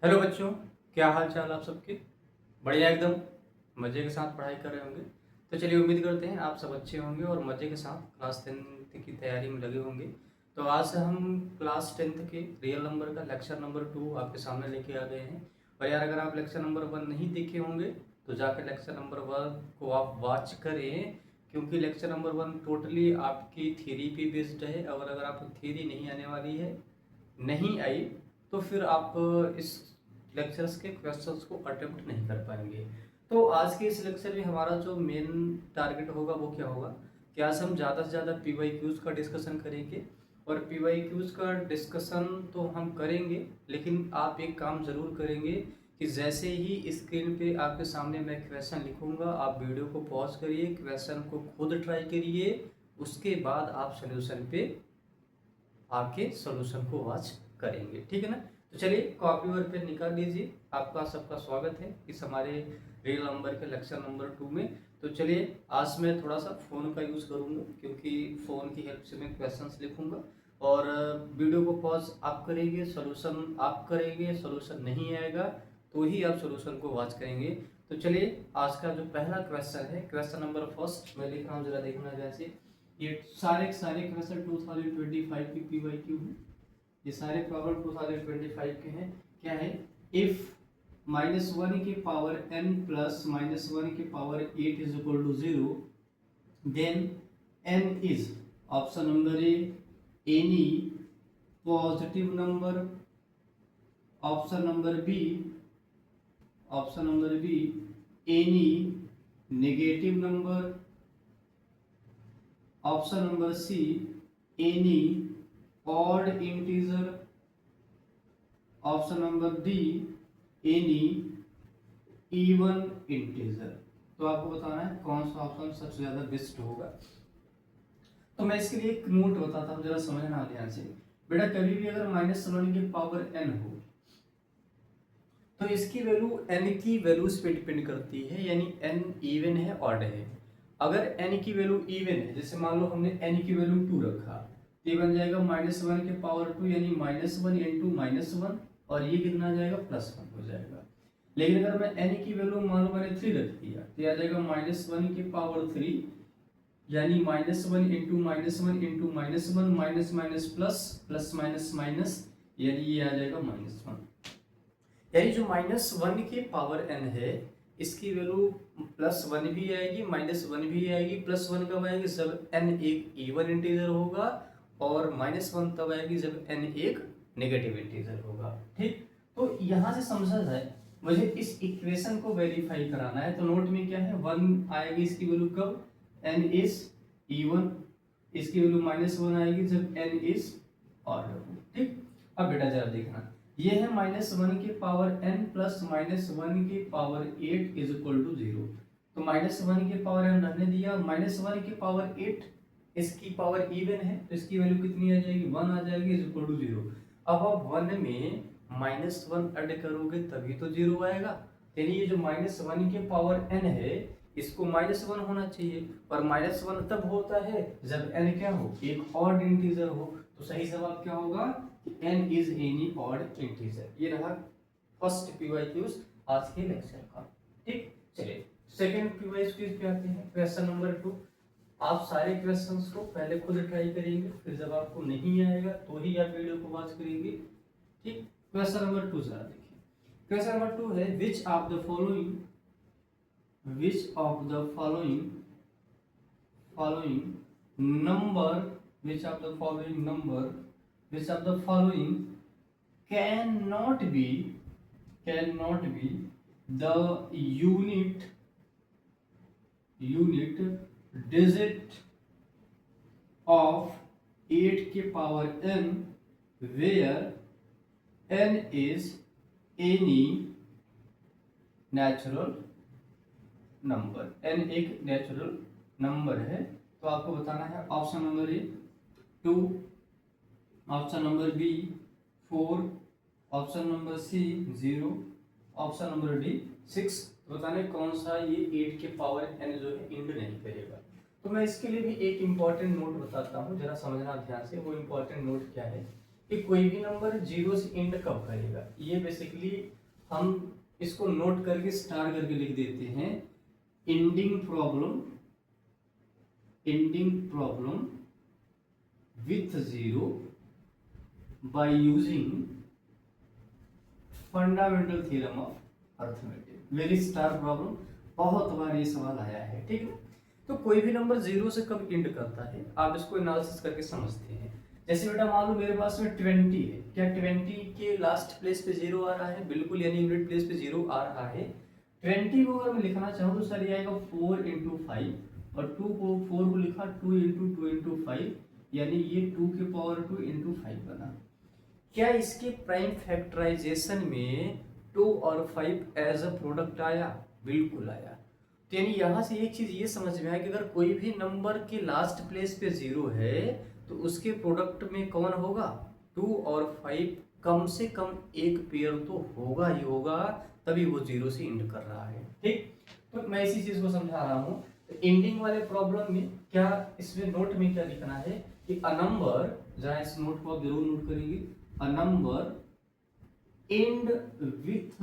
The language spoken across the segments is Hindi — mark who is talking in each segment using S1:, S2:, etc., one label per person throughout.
S1: हेलो बच्चों, क्या हाल चाल आप सबके। बढ़िया एकदम मज़े के साथ पढ़ाई कर रहे होंगे। तो चलिए, उम्मीद करते हैं आप सब अच्छे होंगे और मज़े के साथ क्लास 10th की तैयारी में लगे होंगे। तो आज हम क्लास 10th के रियल नंबर का लेक्चर नंबर 2 आपके सामने लेके आ गए हैं। और यार, अगर आप लेक्चर नंबर 1 नहीं देखे होंगे तो जाकर लेक्चर नंबर 1 को आप वॉच करें, क्योंकि लेक्चर नंबर 1 टोटली आपकी थ्योरी पे बेस्ड है। और अगर आपको थ्योरी नहीं आने वाली है, नहीं आई, तो फिर आप इस लेक्चर्स के क्वेश्चंस को अटेम्प्ट नहीं कर पाएंगे। तो आज के इस लेक्चर में हमारा जो मेन टारगेट होगा वो क्या होगा कि आज हम ज़्यादा से ज़्यादा PYQs का डिस्कशन करेंगे। और PYQs का डिस्कशन तो हम करेंगे, लेकिन आप एक काम ज़रूर करेंगे कि जैसे ही स्क्रीन पे आपके सामने मैं क्वेश्चन लिखूंगा, आप वीडियो को पॉज करिए, क्वेश्चन को खुद ट्राई करिए, उसके बाद आप सोल्यूशन पे आपके सॉल्यूशन को वॉच करेंगे। ठीक है ना। तो चलिए, कॉपी और पेन निकाल लीजिए। आपका सबका स्वागत है इस हमारे रियल नंबर के लेक्चर नंबर 2 में। तो चलिए, आज मैं थोड़ा सा फ़ोन का यूज़ करूँगा, क्योंकि फ़ोन की हेल्प से मैं क्वेश्चंस लिखूँगा। और वीडियो को पॉज आप करेंगे, सोल्यूशन आप करेंगे, सोल्यूशन नहीं आएगा तो ही आप सोल्यूशन को वॉच करेंगे। तो चलिए, आज का जो पहला क्वेश्चन है, क्वेश्चन नंबर फर्स्ट मैं लिख रहा हूँ, जरा देखना जैसे। ये सारे क्वेश्चन 2025 की PYQ है। ये सारे प्रॉब्लम 2025 के हैं। क्या है? इफ -1 की पावर n प्लस -1 की power 8 is equal to 0, then n is option number A any positive number, option number B any negative number, option number C any odd integer, option number D any even integer. तो आपको बताना है कौन सा ऑप्शन सबसे ज्यादा बेस्ट होगा। तो मैं इसके लिए एक नोट बताता हूँ, जरा समझना ध्यान से। बेटा, कभी भी अगर -1 की पावर n हो तो इसकी वैल्यू n की वैल्यूज पे डिपेंड करती है, यानी n इवन है ऑड है। अगर n की वैल्यू इवन है, जैसे मान लो हमने n की वैल्यू 2 रखा, तो ये बन जाएगा -1 के पावर 2, यानी -1 इंटू -1, और ये कितना आ जाएगा +1 हो जाएगा। लेकिन अगर मैं n की वैल्यू मान लो मैंने 3 रख दिया, तो ये आ जाएगा -1 की पावर 3, यानी -1 into -1 into -1, minus minus plus, plus minus minus, यानी ये आ जाएगा -1। यानी जो -1 की पावर n है, इसकी वैल्यू +1 भी आएगी, -1 भी आएगी। +1 कब आएगी? जब n एक इवन इंटीजर होगा, और -1 तब आएगी जब n एक नेगेटिव इंटीजर होगा। ठीक, तो यहां से समझा जाए, मुझे इस इक्वेशन को वेरीफाई कराना है। तो नोट में क्या है, 1 आएगी इसकी वैल्यू कब? n is even. इसकी वैल्यू -1 आएगी जब n इज ऑड। ठीक, अब बेटा जरा देखना, ये है -1 की पावर n प्लस -1 की पावर 8 इज इक्वल टू 0। तो -1 की पावर n रहने दिया, -1 की पावर 8 इसकी पावर इवन है, तो इसकी वैल्यू कितनी आ जाएगी? 1 आ जाएगी, इज इक्वल टू 0। अब आप 1 में -1 ऐड करोगे तभी तो 0 आएगा। यानी ये जो -1 की पावर n है, इसको -1 होना चाहिए, और -1 तब होता है जब n क्या हो? एक ऑड इंटीजर हो। तो सही जवाब क्या होगा? n is any odd integer। ये रहा फर्स्ट PYQs आज के लेक्चर का। ठीक, चलिए सेकंड PYQs पे आते हैं। Question number 2। आप सारे क्वेश्चंस को पहले खुद ट्राई करेंगे, फिर जब आपको नहीं आएगा तो ही आप वीडियो को वॉच करेंगे। ठीक, क्वेश्चन नंबर 2 जरा देखिए। क्वेश्चन नंबर 2 है, which of the following number which of the following cannot be the unit digit of 8 की पावर n, where n is any natural number. n एक नेचुरल नंबर है। तो आपको बताना है option number A 2, option number B 4, option number C 0, option number D 6। तो बताना है कौन सा ये 8 के पावर n जो है इंड नहीं करेगा। तो मैं इसके लिए भी एक इम्पॉर्टेंट नोट बताता हूँ, जरा समझना ध्यान से। वो इम्पॉर्टेंट नोट क्या है कि कोई भी नंबर जीरो से एंड कब करेगा। ये बेसिकली हम इसको नोट करके स्टार करके लिख देते हैं, ending problem with zero by using fundamental theorem of arithmetic. Very star problem, बहुत बार ये सवाल आया है, ठीक है। तो कोई भी नंबर जीरो से कब एंड करता है, आप इसको एनालिसिस करके समझते हैं। जैसे बेटा मान लो मेरे पास में 20 है, क्या 20 के लास्ट प्लेस पे जीरो आ रहा है? बिल्कुल, यानी यूनिट प्लेस पे जीरो आ रहा है। 20 को अगर मैं लिखना चाहूँ तो सर ये आएगा 4 × 5, और 4 को लिखा 2 × 2 × 5, यानी ये 2 की पावर 2 × 5 बना। क्या इसके प्राइम फैक्टराइजेशन में 2 और 5 एज अ प्रोडक्ट आया? बिल्कुल आया। तो यानी यहां से एक चीज ये समझ में आया कि अगर कोई भी नंबर के लास्ट प्लेस पे जीरो है तो उसके प्रोडक्ट में कौन होगा? 2 और 5, कम से कम एक पेयर तो होगा ही होगा, तभी वो जीरो से एंड कर रहा है, ठीक। तो मैं इसी चीज को समझा रहा हूँ। तो एंडिंग वाले प्रॉब्लम में क्या इसमें नोट में क्या लिखना है कि अ नंबर, जरा इस नोट को आप जरूर नोट करेंगे, a number end with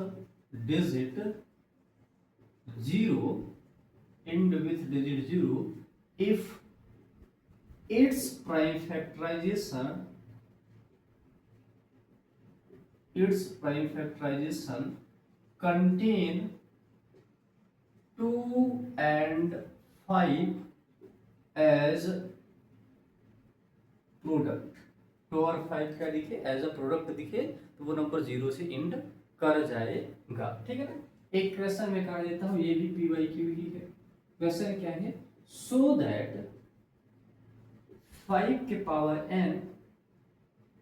S1: digit 0, end with digit 0 if its prime factorization contain 2 and 5 as product. 2 और 5 क्या दिखे? एज अ प्रोडक्ट दिखे, तो वो नंबर जीरो से एंड कर जाएगा, ठीक है ना। एक क्वेश्चन में कर देता हूं, ये भी PYQ ही है। क्वेश्चन क्या है? सो दैट 5 के power n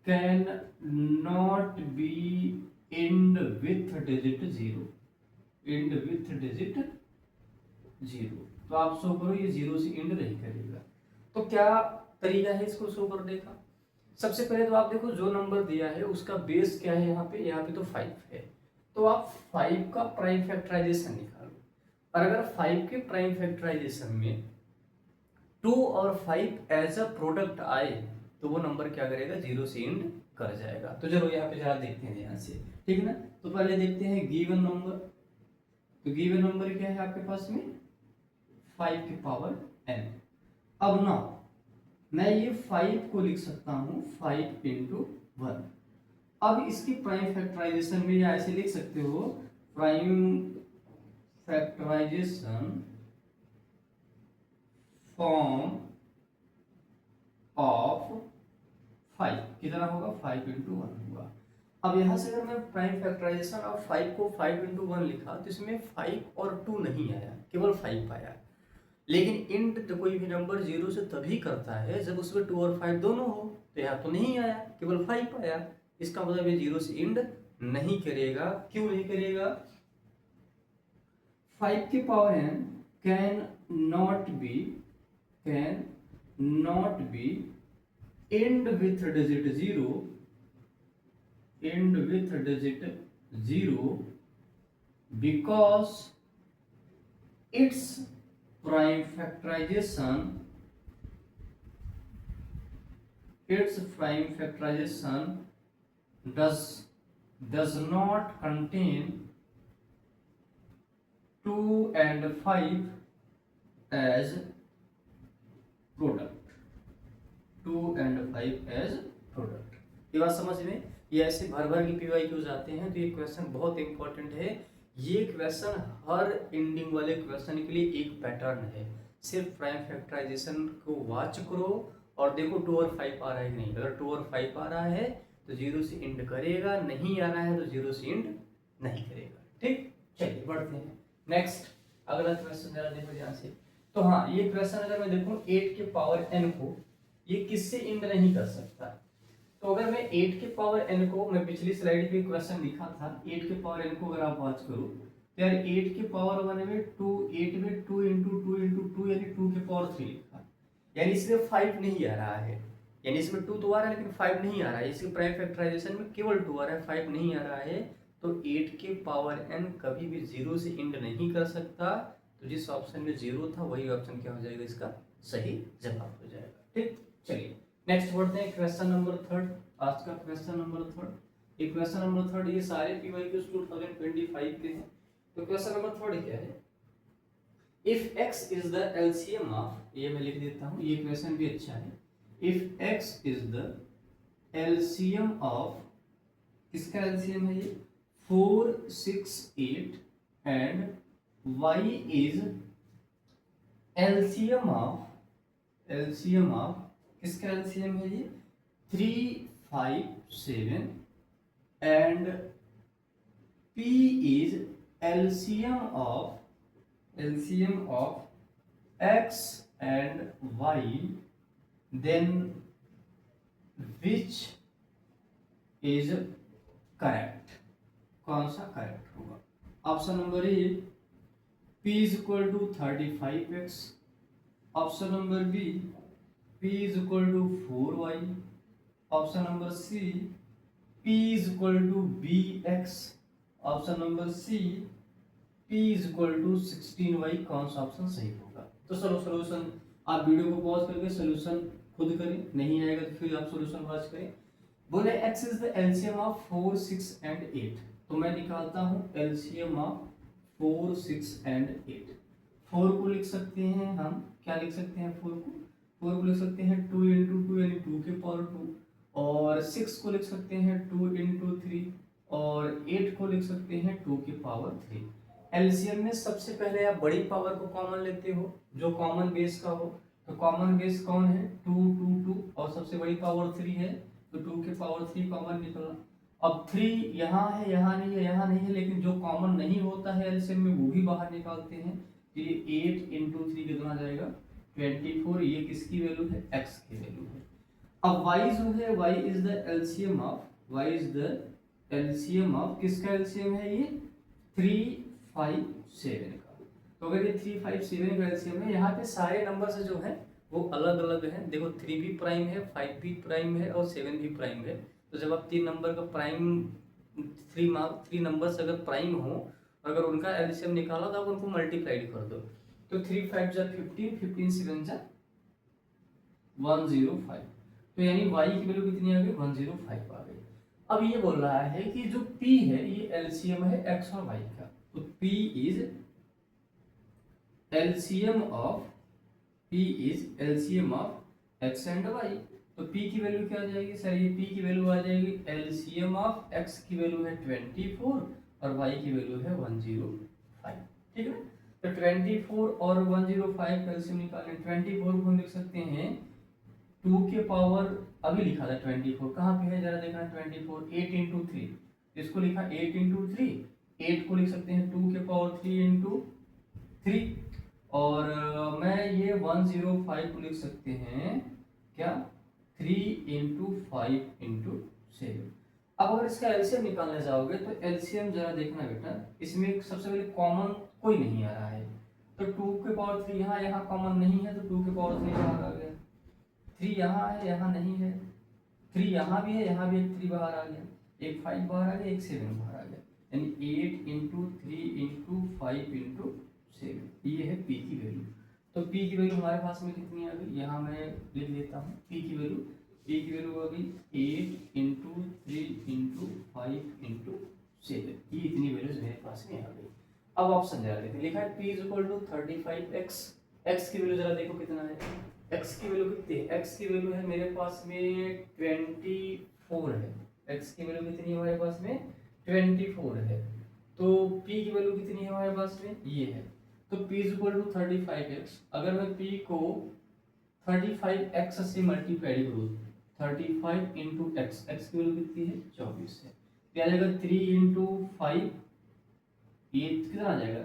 S1: can not be and with digit 0, and with digit 0। तो आप शो करो ये जीरो से एंड नहीं करेगा। तो क्या तरीका है इसको शो करने का? सबसे पहले तो आप देखो जो नंबर दिया है उसका बेस क्या है, यहाँ पे तो 5 है, तो आप 5 का प्राइम फैक्टराइजेशन निकालो। और अगर 5 के प्राइम फैक्टराइजेशन में 2 और 5 एज अ प्रोडक्ट आए तो वो नंबर क्या करेगा? जीरो से एंड कर जाएगा। तो चलो यहाँ पे जरा देखते हैं ध्यान से, ठीक है ना। तो पहले देखते हैं गिवन नंबर। तो गिवन नंबर क्या है आपके पास में? 5 की पावर n। अब ना मैं ये 5 को लिख सकता हूं 5 × 1। अब इसकी प्राइम फैक्टराइजेशन में या ऐसे लिख सकते हो, प्राइम फैक्टराइजेशन फॉर्म ऑफ 5 कितना होगा? 5 × 1 होगा। अब यहां से अगर मैं प्राइम फैक्टराइजेशन ऑफ 5 को 5 × 1 लिखा तो इसमें 5 और 2 नहीं आया, केवल 5 आया। लेकिन इंट तो कोई भी नंबर जीरो से तभी करता है जब उसमें 2 और 5 दोनों हो। तो यहाँ तो नहीं आया, केवल 5 आया। इसका मतलब ये जीरो से एंड नहीं करेगा। क्यों नहीं करेगा? 5 की पावर n can not be and with digit 0 because it's prime factorization does not contain 2 and 5 as product। 2 and 5 as product। ये बात समझ में? ये ऐसे भर भर के PYQ जाते हैं, तो ये क्वेश्चन बहुत इंपॉर्टेंट है। ये क्वेश्चन हर एंडिंग वाले क्वेश्चन के लिए एक पैटर्न है। सिर्फ प्राइम फैक्टराइजेशन को वॉच करो और देखो 2 और 5 आ रहा है कि नहीं। अगर 2 और 5 आ रहा है तो जीरो से एंड करेगा, नहीं आ रहा है तो जीरो से एंड नहीं करेगा, ठीक। चलिए बढ़ते हैं नेक्स्ट, अगला क्वेश्चन जरा देखो ध्यान से। तो हाँ, ये क्वेश्चन अगर मैं देखूं 8 के पावर n को ये किससे एंड नहीं कर सकता। तो अगर मैं 8 के पावर n को, मैं पिछली स्लाइड पे क्वेश्चन लिखा था, 8 के पावर n को अगर आप वॉच करो तो यार 8 के पावर 1 में 2, 8 में 2 × 2 × 2 यानी 2 के पावर 3 लिखा, यानी इसमें 5 नहीं आ रहा है। यानी इसमें 2 तो आ रहा है लेकिन 5 नहीं आ रहा है। इसके प्राइम फैक्टराइजेशन में केवल 2 आ रहा है, 5 नहीं आ रहा है। तो 8 के पावर n कभी भी जीरो से एंड नहीं कर सकता। तो जिस ऑप्शन में जीरो था वही ऑप्शन क्या हो जाएगा? इसका सही जवाब हो जाएगा, ठीक। चलिए नेक्स्ट बढ़ते हैं क्वेश्चन नंबर थर्ड। आज का क्वेश्चन नंबर थर्ड, ये क्वेश्चन नंबर थर्ड, ये सारे PYQs 2025 के हैं। तो क्वेश्चन नंबर थर्ड क्या है, if x is the LCM of, ये मैं लिख देता हूँ, ये क्वेश्चन भी अच्छा है। If x is the LCM of, किसका LCM है ये, 4, 6, 8 and y is LCM of, किसका LCM है ये, 3, 5, 7 and p is LCM of x and y, then which is correct, कौन सा करेक्ट होगा। Option number A p is equal to 35x, option number B p is equal to 4y, option number C p is equal to bx, option number C p is equal to 16y, कौन सा ऑप्शन सही होगा। तो चलो सोल्यूशन, आप वीडियो को पॉज करके सोल्यूशन खुद करें, नहीं आएगा तो फिर आप सोल्यूशन वॉच करें। बोले x is the LCM of 4, 6 and 8, तो मैं निकालता हूं LCM ऑफ 4, 6 एंड 8। 4 को लिख सकते हैं हम, क्या लिख सकते हैं 4 को लिख सकते हैं 2 इंटू 2 यानी 2 के पावर 2, और 6 को लिख सकते हैं 2 इंटू 3, और 8 को लिख सकते हैं 2 के पावर 3। एलसीएम में सबसे पहले आप बड़ी पावर को कॉमन लेते हो, जो कॉमन बेस का हो, तो कॉमन बेस कौन है 2, 2, 2, और सबसे बड़ी पावर 3 है, तो 2 के पावर 3 कॉमन निकला। अब 3 यहाँ है, यहाँ नहीं है, यहाँ नहीं है, लेकिन जो कॉमन नहीं होता है एलसीएम में वो भी बाहर निकालते हैं। तो ये 8 इंटू 3 कितना जाएगा 24, ये किसकी वैल्यू है, x की वैल्यू है। अब y जो है, y is the LCM of, किसका एलसीएम है ये 3, 5, 7 का। तो अगर ये 3, 5, 7 का एलसीएम है, यहाँ पे सारे नंबर जो है वो अलग अलग हैं। देखो 3 भी प्राइम है, 5 भी प्राइम है और 7 भी प्राइम है। तो जब आप 3 नंबर का प्राइम, 3 नंबर्स अगर प्राइम हो, अगर उनका एलसीएम निकाला तो आप उनको मल्टीप्लाइड कर दो। तो 3, 5 जा 15, 15, 7 जा 105, तो यानी y की वैल्यू कितनी आ गई 105 आ गई। अब ये बोल रहा है कि जो p है ये एलसीएम है x और y का, तो p is LCM of x and y। तो p की वैल्यू क्या आ जाएगी सर, ये p की वैल्यू आ जाएगी एलसीएम ऑफ x की वैल्यू है 24 और y की वैल्यू है 105, ठीक है। तो 24 और 105 का एलसीएम निकालें। 24 को हम लिख सकते हैं 2 के पावर, अभी लिखा था 24, कहाँ पे है जरा देखना, 24 8 इंटू 3, इसको लिखा 8 इंटू 3, 8 को लिख सकते हैं 2 के पावर 3 इंटू 3, और मैं ये 105 को लिख सकते हैं क्या 3 इंटू 5 इंटू 7। अब अगर इसका एलसीएम निकालने जाओगे तो एलसीएम जरा देखना बेटा, इसमें सबसे पहले कॉमन कोई नहीं आ रहा है, तो 2 के पावर 3 यहाँ कॉमन नहीं है, तो 2 के पावर 3 बाहर आ गया, 3 यहाँ है, यहाँ नहीं है, 3 यहाँ भी है, यहाँ भी एक 3 बाहर आ गया, एक 5 बाहर आ गया, एक 7 बाहर आ गया, यानी 8 इंटू 3 इंटू 5 इंटू 7, ये है p की वैल्यू। तो p की वैल्यू हमारे पास में कितनी आ गई, यहाँ मैं लिख लेता हूँ p की वैल्यू आ गई 8 इंटू 3 इंटू 5 इंटू 7, ये इतनी वैल्यूज मेरे पास में आ गई। अब ऑप्शन जरा देखते, लिखा है p is equal to 35x, x की वैल्यू जरा देखो कितना है, x की वैल्यू कितनी है, x की वैल्यू है मेरे पास में 24 है, x की वैल्यू कितनी है हमारे पास में 24 है। तो p की वैल्यू कितनी है हमारे पास में, ये है, तो p is equal to 35x। अगर मैं p को 35x से मल्टीप्लाई करूँ, 35 इंटू x, x की वैल्यू कितनी है 24 है, क्या आ जाएगा 3 इंटू 5, ये कितना आ जाएगा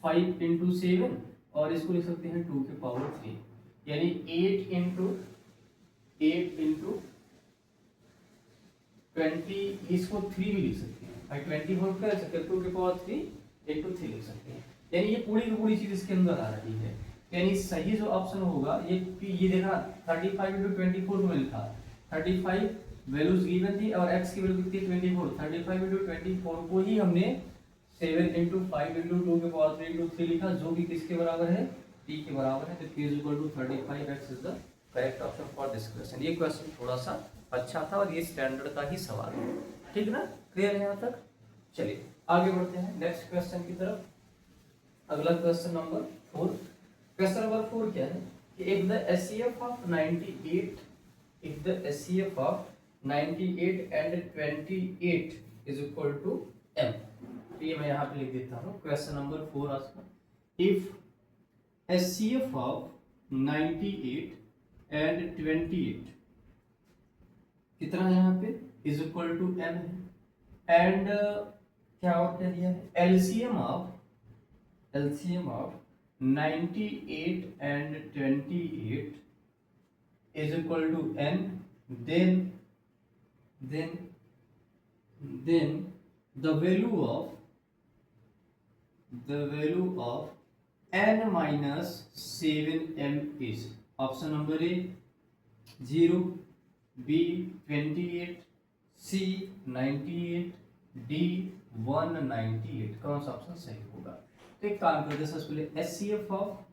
S1: 5 इंटू 7, और इसको लिख सकते हैं 2 के पावर 3, यानी 8 इंटू 20, इसको 3 भी लिख सकते हैं भाई, 24 क्या लिख सकते हैं 2 के पावर 3 इंटू 3 लिख सकते हैं, यानी ये पूरी की पूरी चीज इसके अंदर आ रही है। यानी सही जो ऑप्शन होगा ये देखना 35 इंटू 24 में लिखा 35 वैल्यूज गिवन थी और x की वैल्यू कितनी 24, 35 इंटू 24 को ही हमने 7 इंटू 5 इंटू 2 के पावर 3 इंटू 3 लिखा, जो कि किसके बराबर है t के बराबर है। तो t is equal to 35x is the correct option for this question. ये क्वेश्चन थोड़ा सा अच्छा था और ये स्टैंडर्ड का ही सवाल है, ठीक ना, क्लियर है यहाँ तक। चलिए आगे बढ़ते हैं नेक्स्ट क्वेश्चन की तरफ। अगला क्वेश्चन नंबर 4। क्वेश्चन नंबर 4 क्या है कि if the HCF of 98 if the HCF of 98 and 28 is equal to m। तो ये मैं यहाँ पे लिख देता हूँ क्वेश्चन नंबर 4 आज का। इफ एचसीएफ ऑफ 98 एंड 28 कितना है यहाँ पे इज इक्वल टू m है, एंड क्या और क्या दिया है LCM of 98 and 28 is equal to n, then the value of n minus 7m is option number A 0, B 28, C 98, D 198। कौन सा ऑप्शन सही होगा? तो एक काम करते हैं सबसे पहले एचसीएफ ऑफ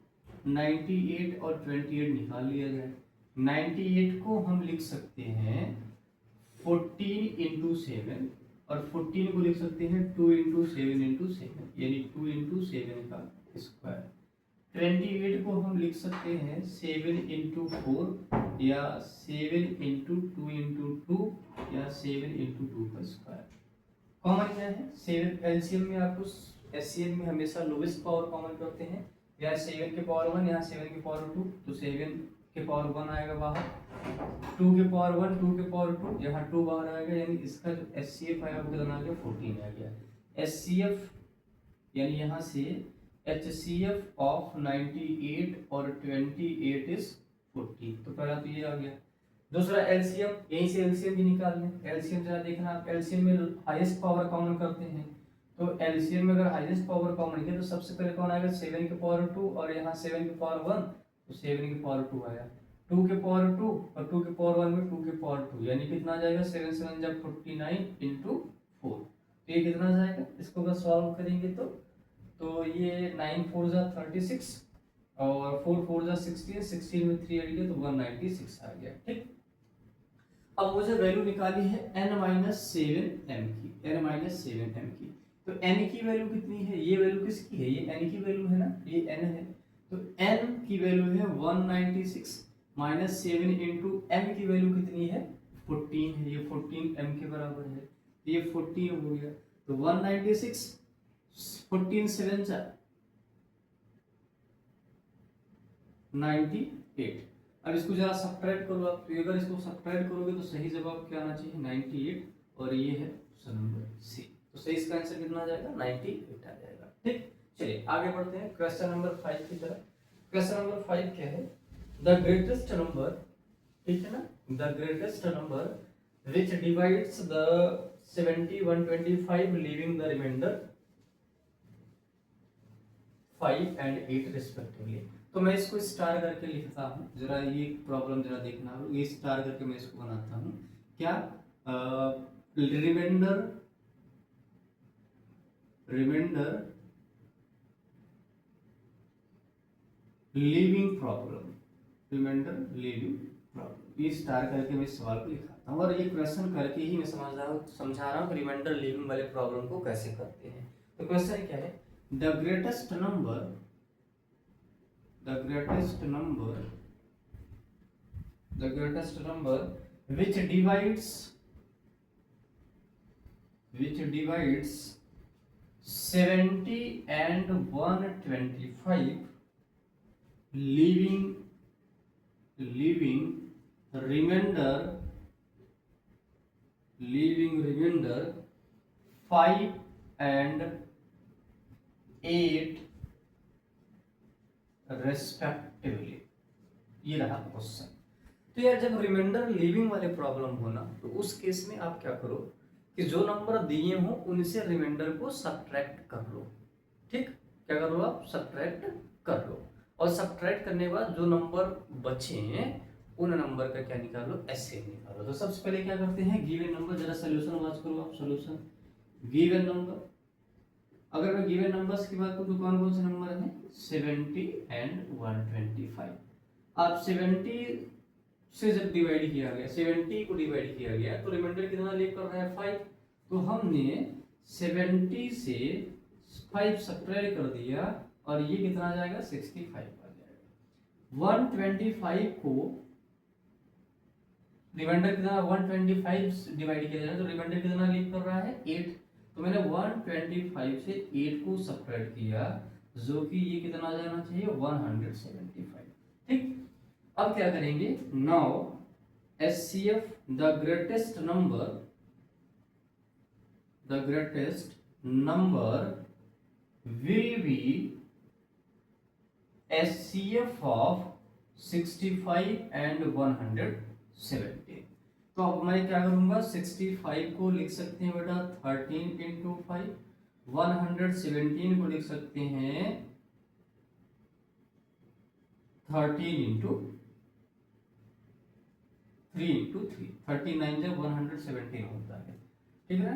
S1: 98 और 28 निकाल लिया जाए। 98 को हम लिख सकते हैं 14 इंटू 7 और 14 को लिख सकते हैं 2 इंटू 7 इंटू 7 यानी 2 इंटू 7 का स्क्वायर। 28 को हम लिख सकते हैं 7 इंटू 4 या 7 इंटू 2 इंटू 2 या 7 इंटू 2 का स्क्वायर। कॉमन क्या है 7, एलसीएम में आपको एचसीएफ में हमेशा लोवेस्ट पावर कॉमन करते हैं, यहाँ 7 के पावर 1 यहाँ 7 के पावर 2, तो 7 के पावर 1 आएगा बाहर, 2 के पावर 1 2 के पावर 2 यहाँ 2 बाहर आएगा, यानी इसका जो एचसीएफ आया वो कितना आ गया 14 आ गया। एचसीएफ यानी यहाँ से एचसीएफ ऑफ 98 और 28 इज 14, तो पहला तो ये आ गया। दूसरा एलसीएम, यहीं से एलसीएम भी निकाल लें। एलसीएम जरा देखना आप, एलसीएम में हाईएस्ट पावर कॉमन करते हैं, तो एलसीएम में अगर हाईएस्ट पावर कॉमन किया तो सबसे पहले कौन आएगा 7 के पावर 2 और यहाँ 7 के पावर 1, तो 7 के पावर 2 आया, 2 के पावर 2 और 2 के पावर 1 में 2 के पावर 2 यानी कितना आ जाएगा 7 7 जब 49 इंटू 4, तो ये कितना आ जाएगा इसको अगर सॉल्व करेंगे तो ये 9 4 जा 36 और 4 4 जा 16, 16 में 3 ऐड किया तो 196 आ गया, ठीक। अब मुझे वैल्यू निकाली है n-7m की, n-7m की, तो n की वैल्यू कितनी है, ये वैल्यू किसकी है, ये n की वैल्यू है ना, ये n है, तो n की वैल्यू है 196 माइनस 7 इंटू m की वैल्यू कितनी है 14 है, ये 14 m के बराबर है, ये 14 हो गया, तो 196 14 7 जा 98। अब इसको जरा सब्ट्रैक्ट करो आप, तो अगर इसको सब्ट्रैक्ट करोगे तो सही जवाब क्या आना चाहिए 98 और ये है ऑप्शन नंबर सी, तो सही इसका आंसर कितना आ जाएगा 98 आ जाएगा, ठीक। चलिए आगे बढ़ते हैं क्वेश्चन नंबर 5 की तरफ। क्वेश्चन नंबर 5 क्या है, द ग्रेटेस्ट नंबर, ठीक है ना, the greatest number which divides the 70 125 leaving the remainder 5 and 8 respectively. तो मैं इसको स्टार करके लिखता हूँ, जरा ये प्रॉब्लम जरा देखना, ये स्टार करके मैं इसको बनाता हूँ क्या, remainder leaving problem, remainder leaving problem, ये स्टार करके मैं इस सवाल को लिखाता हूँ और ये क्वेश्चन करके ही मैं समझा रहा हूँ कि रिमाइंडर लिविंग वाले प्रॉब्लम को कैसे करते हैं। तो क्वेश्चन क्या है, the greatest number which divides 70 and 125 leaving remainder 5 and 8 respectively, ये रहा क्वेश्चन। तो यार जब रिमाइंडर लिविंग वाले प्रॉब्लम हो ना, तो उस केस में आप क्या करो कि जो नंबर दिए हो उनसे रिमाइंडर को सब्ट्रैक्ट कर लो, ठीक, क्या कर लो आप सब्ट्रैक्ट कर लो, और सब्ट्रैक्ट करने के बाद जो नंबर बचे हैं उन नंबर का क्या निकालो एचसीएम निकालो। तो सबसे पहले क्या करते हैं गिवन नंबर, जरा सोल्यूशन वाच करो आप, सोल्यूशन गिवन नंबर, अगर मैं गिवन नंबर्स की बात करूं तो कौन कौन से नंबर हैं 70 एंड 125। आप 70 से जब डिवाइड किया गया, 70 को डिवाइड किया गया तो रिमाइंडर कितना लीव कर रहा है 5। तो हमने 70 से 5 सब्ट्रैक्ट कर दिया और ये कितना आ जाएगा 65 आ जाएगा। 125 को रिमाइंडर कितना 125 डिवाइड किया जाएगा तो रिमाइंडर कितना लीव कर रहा है 8। तो मैंने 125 से 8 को सब्ट्रैक्ट किया जो कि ये कितना आ जाना चाहिए 175। ठीक, अब क्या करेंगे, now HCF the greatest number will be HCF of 65 and 170। तो अब मैं क्या करूंगा 65 को लिख सकते हैं बेटा 13 इंटू 5, 117 को लिख सकते हैं 13 इंटू 3 इंटू 3, 39 जब 117 होता है। ठीक है,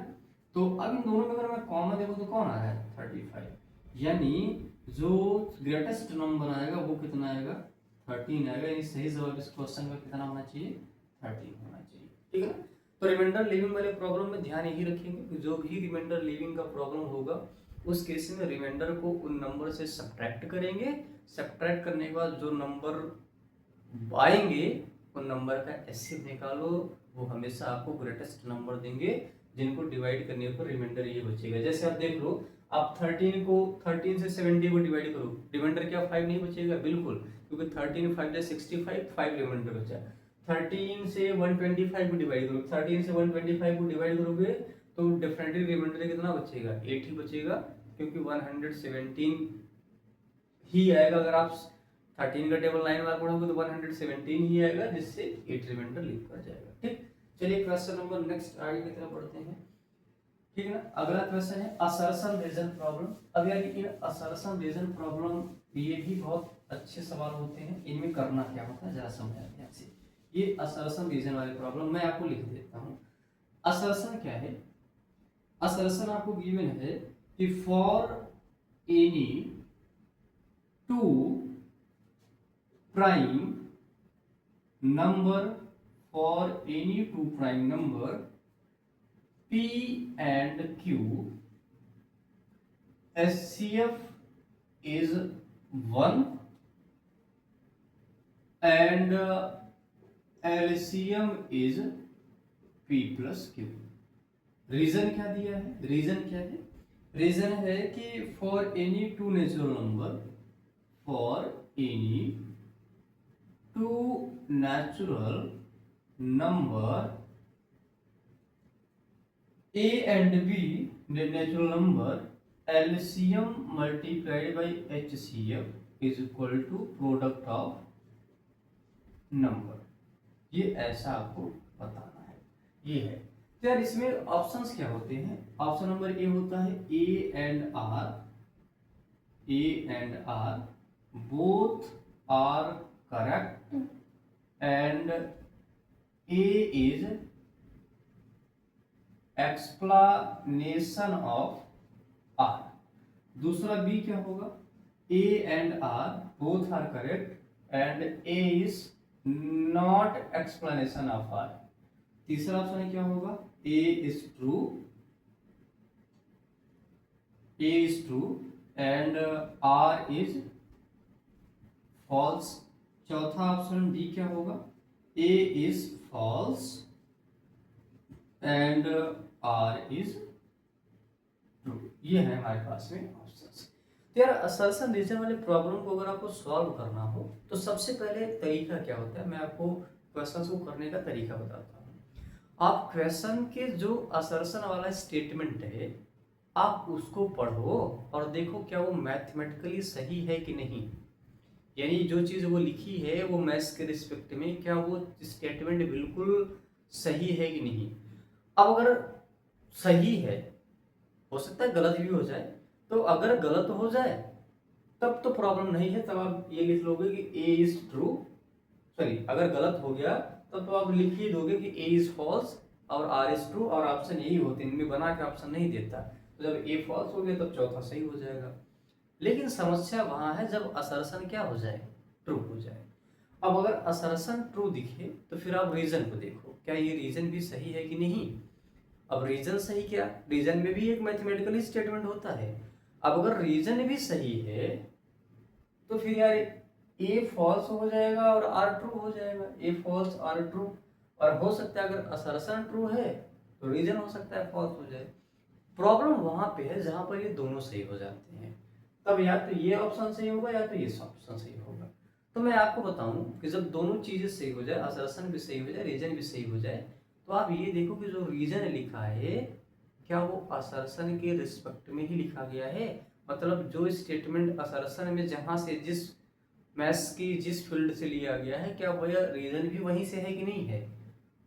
S1: तो अब इन दोनों में अगर मैं कॉमन देखो तो कौन आ रहा है 35, यानी जो ग्रेटेस्ट नंबर आएगा वो कितना आएगा 13 आएगा। यानी सही जवाब इस क्वेश्चन का कितना होना चाहिए 13 होना चाहिए। ठीक है, तो रिमाइंडर लीविंग वाले प्रॉब्लम में ध्यान यही रखेंगे कि जो भी रिमाइंडर लीविंग का प्रॉब्लम होगा उस केस में रिमाइंडर को उन नंबर से सब्ट्रैक्ट करेंगे, सब्ट्रैक्ट करने के बाद जो नंबर आएंगे उन नंबर का HCF निकालो, वो हमेशा आपको ग्रेटेस्ट नंबर देंगे जिनको डिवाइड करने पर रिमाइंडर ये बचेगा। जैसे आप देख लो, आप 13 से 70 को डिवाइड करो, रिमाइंडर क्या 5 नहीं बचेगा, बिल्कुल, क्योंकि 13 5 65, 5 रिमाइंडर बचा। 13 से 125 को डिवाइड करो, 13 से 125 को डिवाइड करोगे तो डेफिनेटली रिमाइंडर कितना बचेगा 8 ही बचेगा, क्योंकि 117 ही आएगा। अगर आप 13 का टेबल 9 बार पढ़ोगे तो 117 ही आएगा, जिससे 8 रिमाइंडर लीव कर जाएगा। ठीक, चलिए क्वेश्चन नंबर नेक्स्ट आगे की तरफ बढ़ते हैं। ठीक है ना, अगला क्वेश्चन है असर्शन रीजन प्रॉब्लम। अब यार इन असर्शन रीजन प्रॉब्लम ये भी बहुत अच्छे सवाल होते हैं, इनमें करना क्या होता है जरा समझा ध्यान से। ये असर्शन रीजन वाले प्रॉब्लम मैं आपको लिख देता हूँ। असर्शन क्या है, असर्शन आपको गिवन है कि for any to prime number, for any two prime number P and Q, HCF is 1 and LCM is P plus Q। Reason क्या दिया है, रीजन क्या है, रीजन है कि for any two natural number, for any two natural number A and B, the natural number, LCM multiplied by HCF is equal to product of number। ये ऐसा आपको बताना है, ये है। तो यार इसमें ऑप्शंस क्या होते हैं, ऑप्शन नंबर ए होता है A and R both are correct and A is explanation of R। दूसरा बी क्या होगा, A and R both are correct and A is not explanation of R। तीसरा ऑप्शन क्या होगा, A is true and R is false। चौथा ऑप्शन डी क्या होगा, A is false and R is true। ये है हमारे पास में ऑप्शंस। तो यार असर्शन रीजन वाले प्रॉब्लम को अगर आपको सॉल्व करना हो तो सबसे पहले तरीका क्या होता है, मैं आपको क्वेश्चन को करने का तरीका बताता हूँ। आप क्वेश्चन के जो असर्शन वाला स्टेटमेंट है आप उसको पढ़ो और देखो क्या वो मैथमेटिकली सही है कि नहीं, यानी जो चीज़ वो लिखी है वो मैथ्स के रिस्पेक्ट में क्या वो स्टेटमेंट बिल्कुल सही है कि नहीं। अब अगर सही है, हो सकता है गलत भी हो जाए, तो अगर गलत हो जाए तब तो प्रॉब्लम नहीं है, तब आप ये लिख लोगे कि A इज ट्रू, सॉरी अगर गलत हो गया तब तो आप लिख ही दोगे कि A इज फॉल्स और R इज ट्रू, और ऑप्शन यही होते हैं, इनमें बना के ऑप्शन नहीं देता। तो जब A फॉल्स हो गया तब चौथा सही हो जाएगा। लेकिन समस्या वहां है जब असर्शन क्या हो जाए, ट्रू हो जाए। अब अगर असर्शन ट्रू दिखे तो फिर आप रीजन को देखो, क्या ये रीजन भी सही है कि नहीं। अब रीजन सही, क्या रीजन में भी एक मैथमेटिकल स्टेटमेंट होता है। अब अगर रीजन भी सही है तो फिर यार ए फॉल्स हो जाएगा और आर ट्रू हो जाएगा, ए फॉल्स आर ट्रू। और हो सकता है अगर असर्शन ट्रू है तो रीजन हो सकता है फॉल्स हो जाए। प्रॉब्लम वहां पे है जहां पर ये दोनों सही हो जाते हैं, तब या तो ये ऑप्शन सही होगा या तो ये ऑप्शन सही होगा। तो मैं आपको बताऊं कि जब दोनों चीजें सही हो जाए, असर्शन भी सही हो जाए, रीजन भी सही हो जाए, तो आप ये देखो कि जो रीजन लिखा है क्या वो असर्शन के रिस्पेक्ट में ही लिखा गया है। मतलब जो स्टेटमेंट असर्शन में जहां से जिस मैथ्स की जिस फील्ड से लिया गया है, क्या वह रीजन भी वहीं से है कि नहीं है।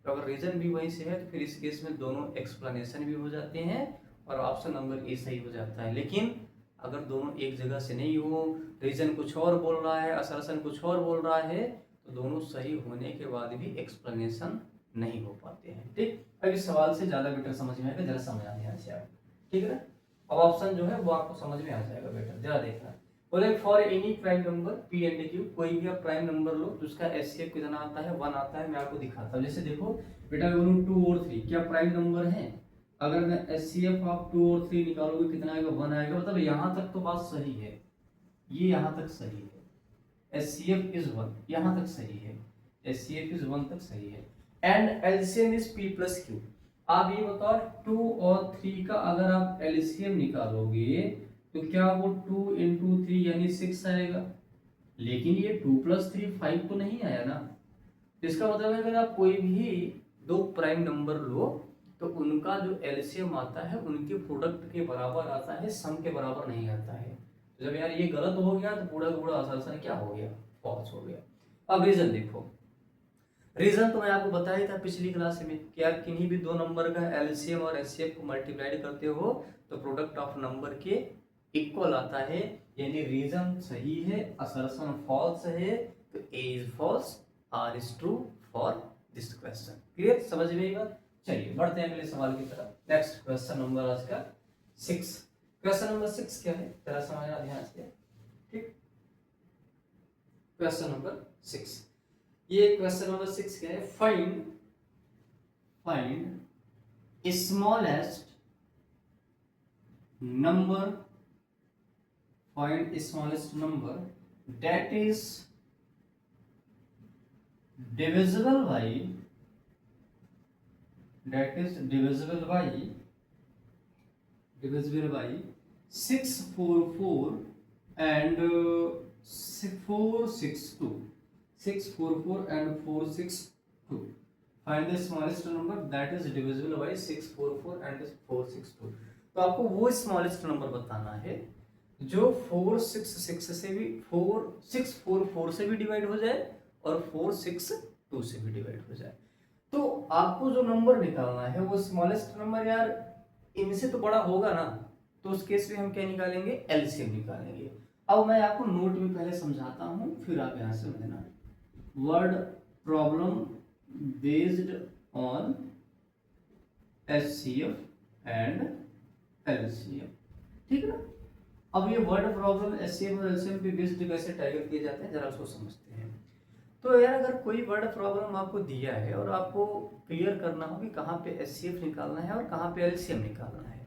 S1: तो अगर रीजन भी वहीं से है तो फिर इस केस में दोनों एक्सप्लेनेशन भी हो जाते हैं और ऑप्शन नंबर ए सही हो जाता है। लेकिन अगर दोनों एक जगह से नहीं हो, रीजन कुछ और बोल रहा है, असर्शन कुछ और बोल रहा है, तो दोनों सही होने के बाद भी एक्सप्लेनेशन नहीं हो पाते हैं। ठीक, अब इस सवाल से ज्यादा बेटर समझ में आएगा, जरा समझ आने आ जाएगा। ठीक है, अब ऑप्शन जो है वो आपको समझ में आ जाएगा बेटर, जरा देखना। बोले for any prime number P and Q, कोई भी आप प्राइम नंबर लो तो उसका एचसीएफ कितना आता है, 1 आता है। मैं आपको दिखाता हूँ। जैसे देखो बेटा 1 2 और 3 क्या प्राइम नंबर है। अगर मैं एचसीएफ आप 2 और 3 निकालोगे कितना आएगा, 1 आएगा। मतलब यहाँ तक तो बात सही है, ये यहाँ तक सही है। एचसीएफ इज 1, यहाँ तक सही है। एचसीएफ इज 1 तक सही है। And LCM is P plus Q. आप ये बताओ 2 और 3 का अगर आप एलसीएम निकालोगे तो क्या वो 2 इंटू 3 यानी 6 आएगा। लेकिन ये 2 प्लस 3 5 तो नहीं आया ना। इसका मतलब है अगर आप कोई भी दो प्राइम नंबर लो तो उनका जो एलसीएम आता है उनके प्रोडक्ट के बराबर आता है, सम के बराबर नहीं आता है। तो जब यार ये गलत हो गया तो पूरा पूरा असर्शन क्या हो गया, फॉल्स हो गया। अब रीजन देखो, रीजन तो मैं आपको बताया था पिछली क्लास में कि यार किन्हीं भी दो नंबर का एलसीएम और एचसीएफ को मल्टीप्लाई करते हो तो प्रोडक्ट ऑफ नंबर के इक्वल आता है। यानी रीजन सही है, असर्शन फॉल्स है, तो A is false, R is true for this question. Clear, समझ में आई बात। चलिए बढ़ते हैं अगले सवाल की तरफ। नेक्स्ट क्वेश्चन नंबर आज का 6। क्वेश्चन नंबर 6 क्या है जरा समझना ध्यान से। ठीक, क्वेश्चन नंबर 6, ये क्वेश्चन नंबर 6 क्या है। Find smallest number, find smallest number that is divisible by 644 and 462. 644 and 462. Find the smallest number that is divisible by 644 and 462. तो आपको वो स्मॉलेस्ट नंबर बताना है जो 466 से भी 4644 से भी डिवाइड हो जाए और 462 से भी डिवाइड हो जाए। तो आपको जो नंबर निकालना है वो स्मॉलेस्ट नंबर यार इनसे तो बड़ा होगा ना, तो उस केस में हम क्या निकालेंगे, एलसीएम निकालेंगे। अब मैं आपको नोट में पहले समझाता हूं फिर आप यहां से समझना। Word problem based on HCF and LCM, ठीक है ना। अब ये वर्ड प्रॉब्लम एचसीएफ और एलसीएम पे बेस्ड कैसे टैकल किए जाते हैं जरा उसको समझते हैं। तो यार अगर कोई वर्ड प्रॉब्लम आपको दिया है और आपको क्लियर करना हो कि कहाँ पे एचसीएफ निकालना है और कहाँ पे एलसीएम निकालना है,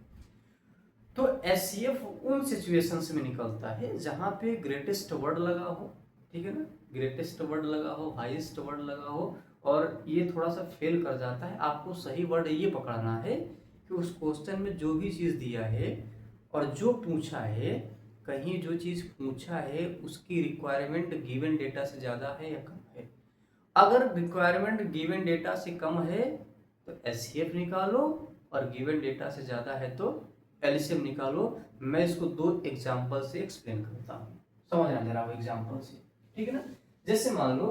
S1: तो एचसीएफ उन सिचुएशंस में निकलता है जहाँ पे ग्रेटेस्ट वर्ड लगा हो, ठीक है ना, ग्रेटेस्ट वर्ड लगा हो, हाईएस्ट वर्ड लगा हो, और ये थोड़ा सा फेल कर जाता है। आपको सही वर्ड ये पकड़ना है कि उस क्वेश्चन में जो भी चीज़ दिया है और जो पूछा है, कहीं जो चीज़ पूछा है उसकी रिक्वायरमेंट गिवन डेटा से ज़्यादा है या कम है। अगर रिक्वायरमेंट गिवन डेटा से कम है तो एचसीएफ निकालो और गिवन डेटा से ज़्यादा है तो एलसीएम निकालो। मैं इसको दो एग्जाम्पल से एक्सप्लेन करता हूँ, समझना जरा वो एग्जाम्पल से, ठीक है ना। जैसे मान लो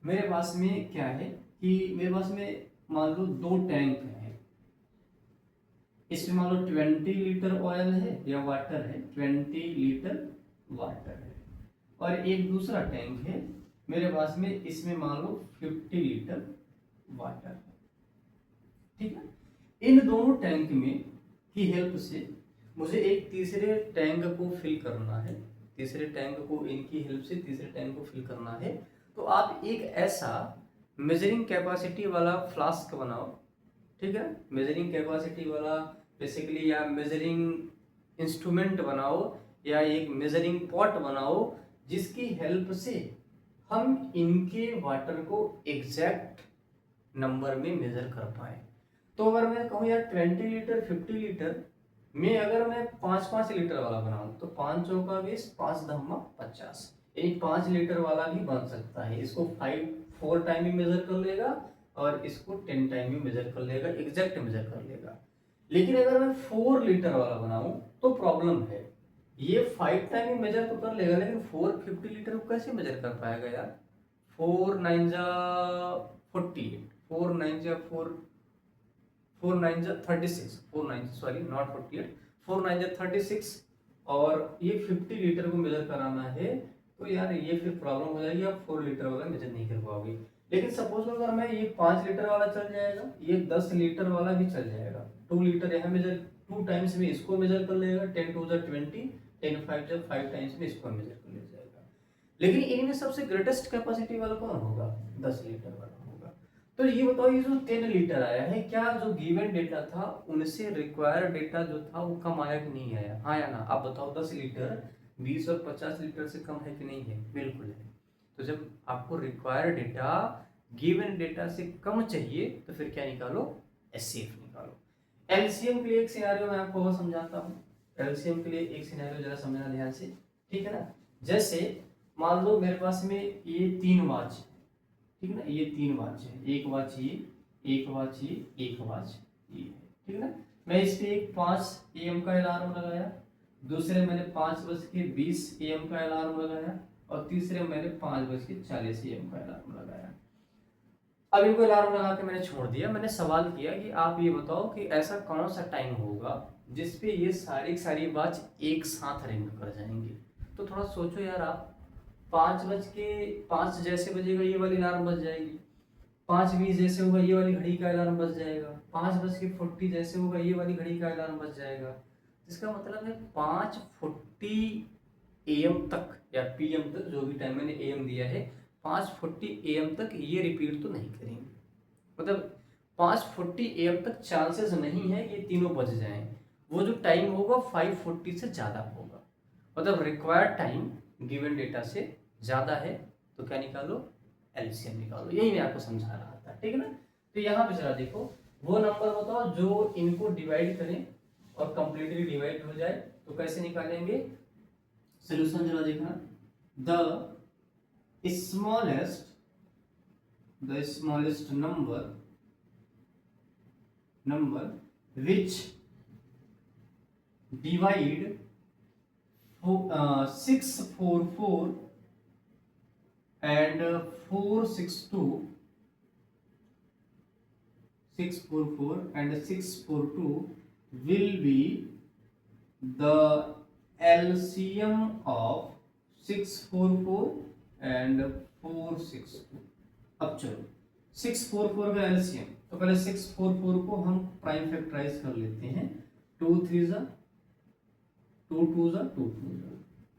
S1: मेरे पास में क्या है कि मेरे पास में मान लो दो टैंक है, इसमें मान लो 20 लीटर ऑयल है या वाटर है, 20 लीटर वाटर है, और एक दूसरा टैंक है मेरे पास में, इसमें मान लो 50 लीटर वाटर है, ठीक है। इन दोनों टैंक में की हेल्प से मुझे एक तीसरे टैंक को फिल करना है, तीसरे टैंक को इनकी हेल्प से तीसरे टैंक को फिल करना है। तो आप एक ऐसा मेजरिंग कैपेसिटी वाला फ्लास्क बनाओ, ठीक है, मेजरिंग कैपेसिटी वाला बेसिकली, या मेजरिंग इंस्ट्रूमेंट बनाओ, या एक मेजरिंग पॉट बनाओ, जिसकी हेल्प से हम इनके वाटर को एग्जैक्ट नंबर में मेजर कर पाए। तो अगर मैं कहूँ यार 20 लीटर 50 लीटर में अगर मैं 5-5 लीटर वाला बनाऊं तो 5 चौका 20, 5 धम्मा 50, यानी 5 लीटर वाला भी बन सकता है। इसको 4 टाइम भी मेजर कर लेगा और इसको 10 टाइम भी मेजर कर लेगा, एग्जैक्ट मेजर कर लेगा। लेकिन अगर मैं 4 लीटर वाला बनाऊं तो प्रॉब्लम है, ये 5 टाइम भी मेजर तो कर लेगा, लेकिन 450 लीटर को कैसे मेजर कर पाएगा यार। 4 9 जा 48, 4 9 जा 4, 4 9 जा 36, 4 9 सॉरी नॉट 48, 4 9 जा 36, और ये 50 लीटर को मेजर कराना है, तो यार ये फिर प्रॉब्लम हो जाएगी, आप 4 लीटर वाला मेजर नहीं कर पाओगे। लेकिन सपोज अगर मैं ये 5 लीटर वाला चल जाएगा, ये 10 लीटर वाला भी चल जाएगा, 2 लीटर यहाँ मेजर 2 टाइम्स में इसको मेजर कर लेगा, 10 2 जा 20, 10 5 जा 5 टाइम्स में इसको मेजर कर ले जाएगा। लेकिन इनमें सबसे ग्रेटेस्ट कैपेसिटी वाला कौन होगा, 10 लीटर वाला होगा। तो ये बताओ, ये जो 10 लीटर आया है, क्या जो गिवन डेटा था उनसे रिक्वायर्ड डेटा जो था वो कम आया कि नहीं आया, हाँ या ना। आप बताओ 10 लीटर 20 और 50 लीटर से कम है कि नहीं है, बिल्कुल है। तो जब आपको रिक्वायर्ड डेटा गिवन डेटा से कम चाहिए तो फिर क्या निकालो, एचसीएफ निकालो। एलसीएम के लिए एक सिनेरियो मैं आपको और समझाता हूँ। एलसीएम के लिए एक सिनेरियो जरा समझना ध्यान से, ठीक है ना। जैसे मान लो मेरे पास में ये 3 वॉच, ठीक है ना, ये 3 वॉच है, एक वॉच ये, एक वॉच ये, एक वॉच ये, ठीक है ना। मैं इस पे एक 5 AM का अलार्म लगाया, दूसरे मैंने 5:20 AM का अलार्म लगाया, और तीसरे मैंने 5:40 AM का अलार्म लगाया। अब इनको अलार्म लगा के मैंने छोड़ दिया। मैंने सवाल किया कि आप ये बताओ कि ऐसा कौन सा टाइम होगा जिसपे ये सारी वॉच एक साथ रिंग कर जाएंगे। तो थोड़ा सोचो यार आप, 5 जैसे बजेगा ये वाली अलार्म बज जाएगी, 5:20 जैसे होगा ये वाली घड़ी का अलार्म बज जाएगा, 5:40 जैसे होगा ये वाली घड़ी का अलार्म बज जाएगा। इसका मतलब है 5:40 AM तक या PM तक, जो भी टाइम मैंने AM दिया है, 5:40 AM तक ये रिपीट तो नहीं करेंगे। मतलब 5:40 AM तक चांसेस नहीं है ये तीनों बज जाएं। वो जो टाइम होगा 5:40 से ज़्यादा होगा, मतलब रिक्वायर्ड टाइम गिवन डेटा से ज़्यादा है। तो क्या निकालो, एलसीएम निकालो। यही मैं आपको समझा रहा था, ठीक है ना। तो यहाँ पे जरा देखो, वो नंबर बताओ जो इनको डिवाइड करें और कंप्लीटली डिवाइड हो जाए। तो कैसे निकालेंगे, सोल्यूशन जरा देखना। The smallest number which divide 644 and 462 and 642 will be the LCM of 644 and 462। अब चलो 644 का एलसीएम, तो पहले 644 को हम प्राइम फैक्टराइज कर लेते हैं। 2 3 जा 2 2 जा 2 2 जा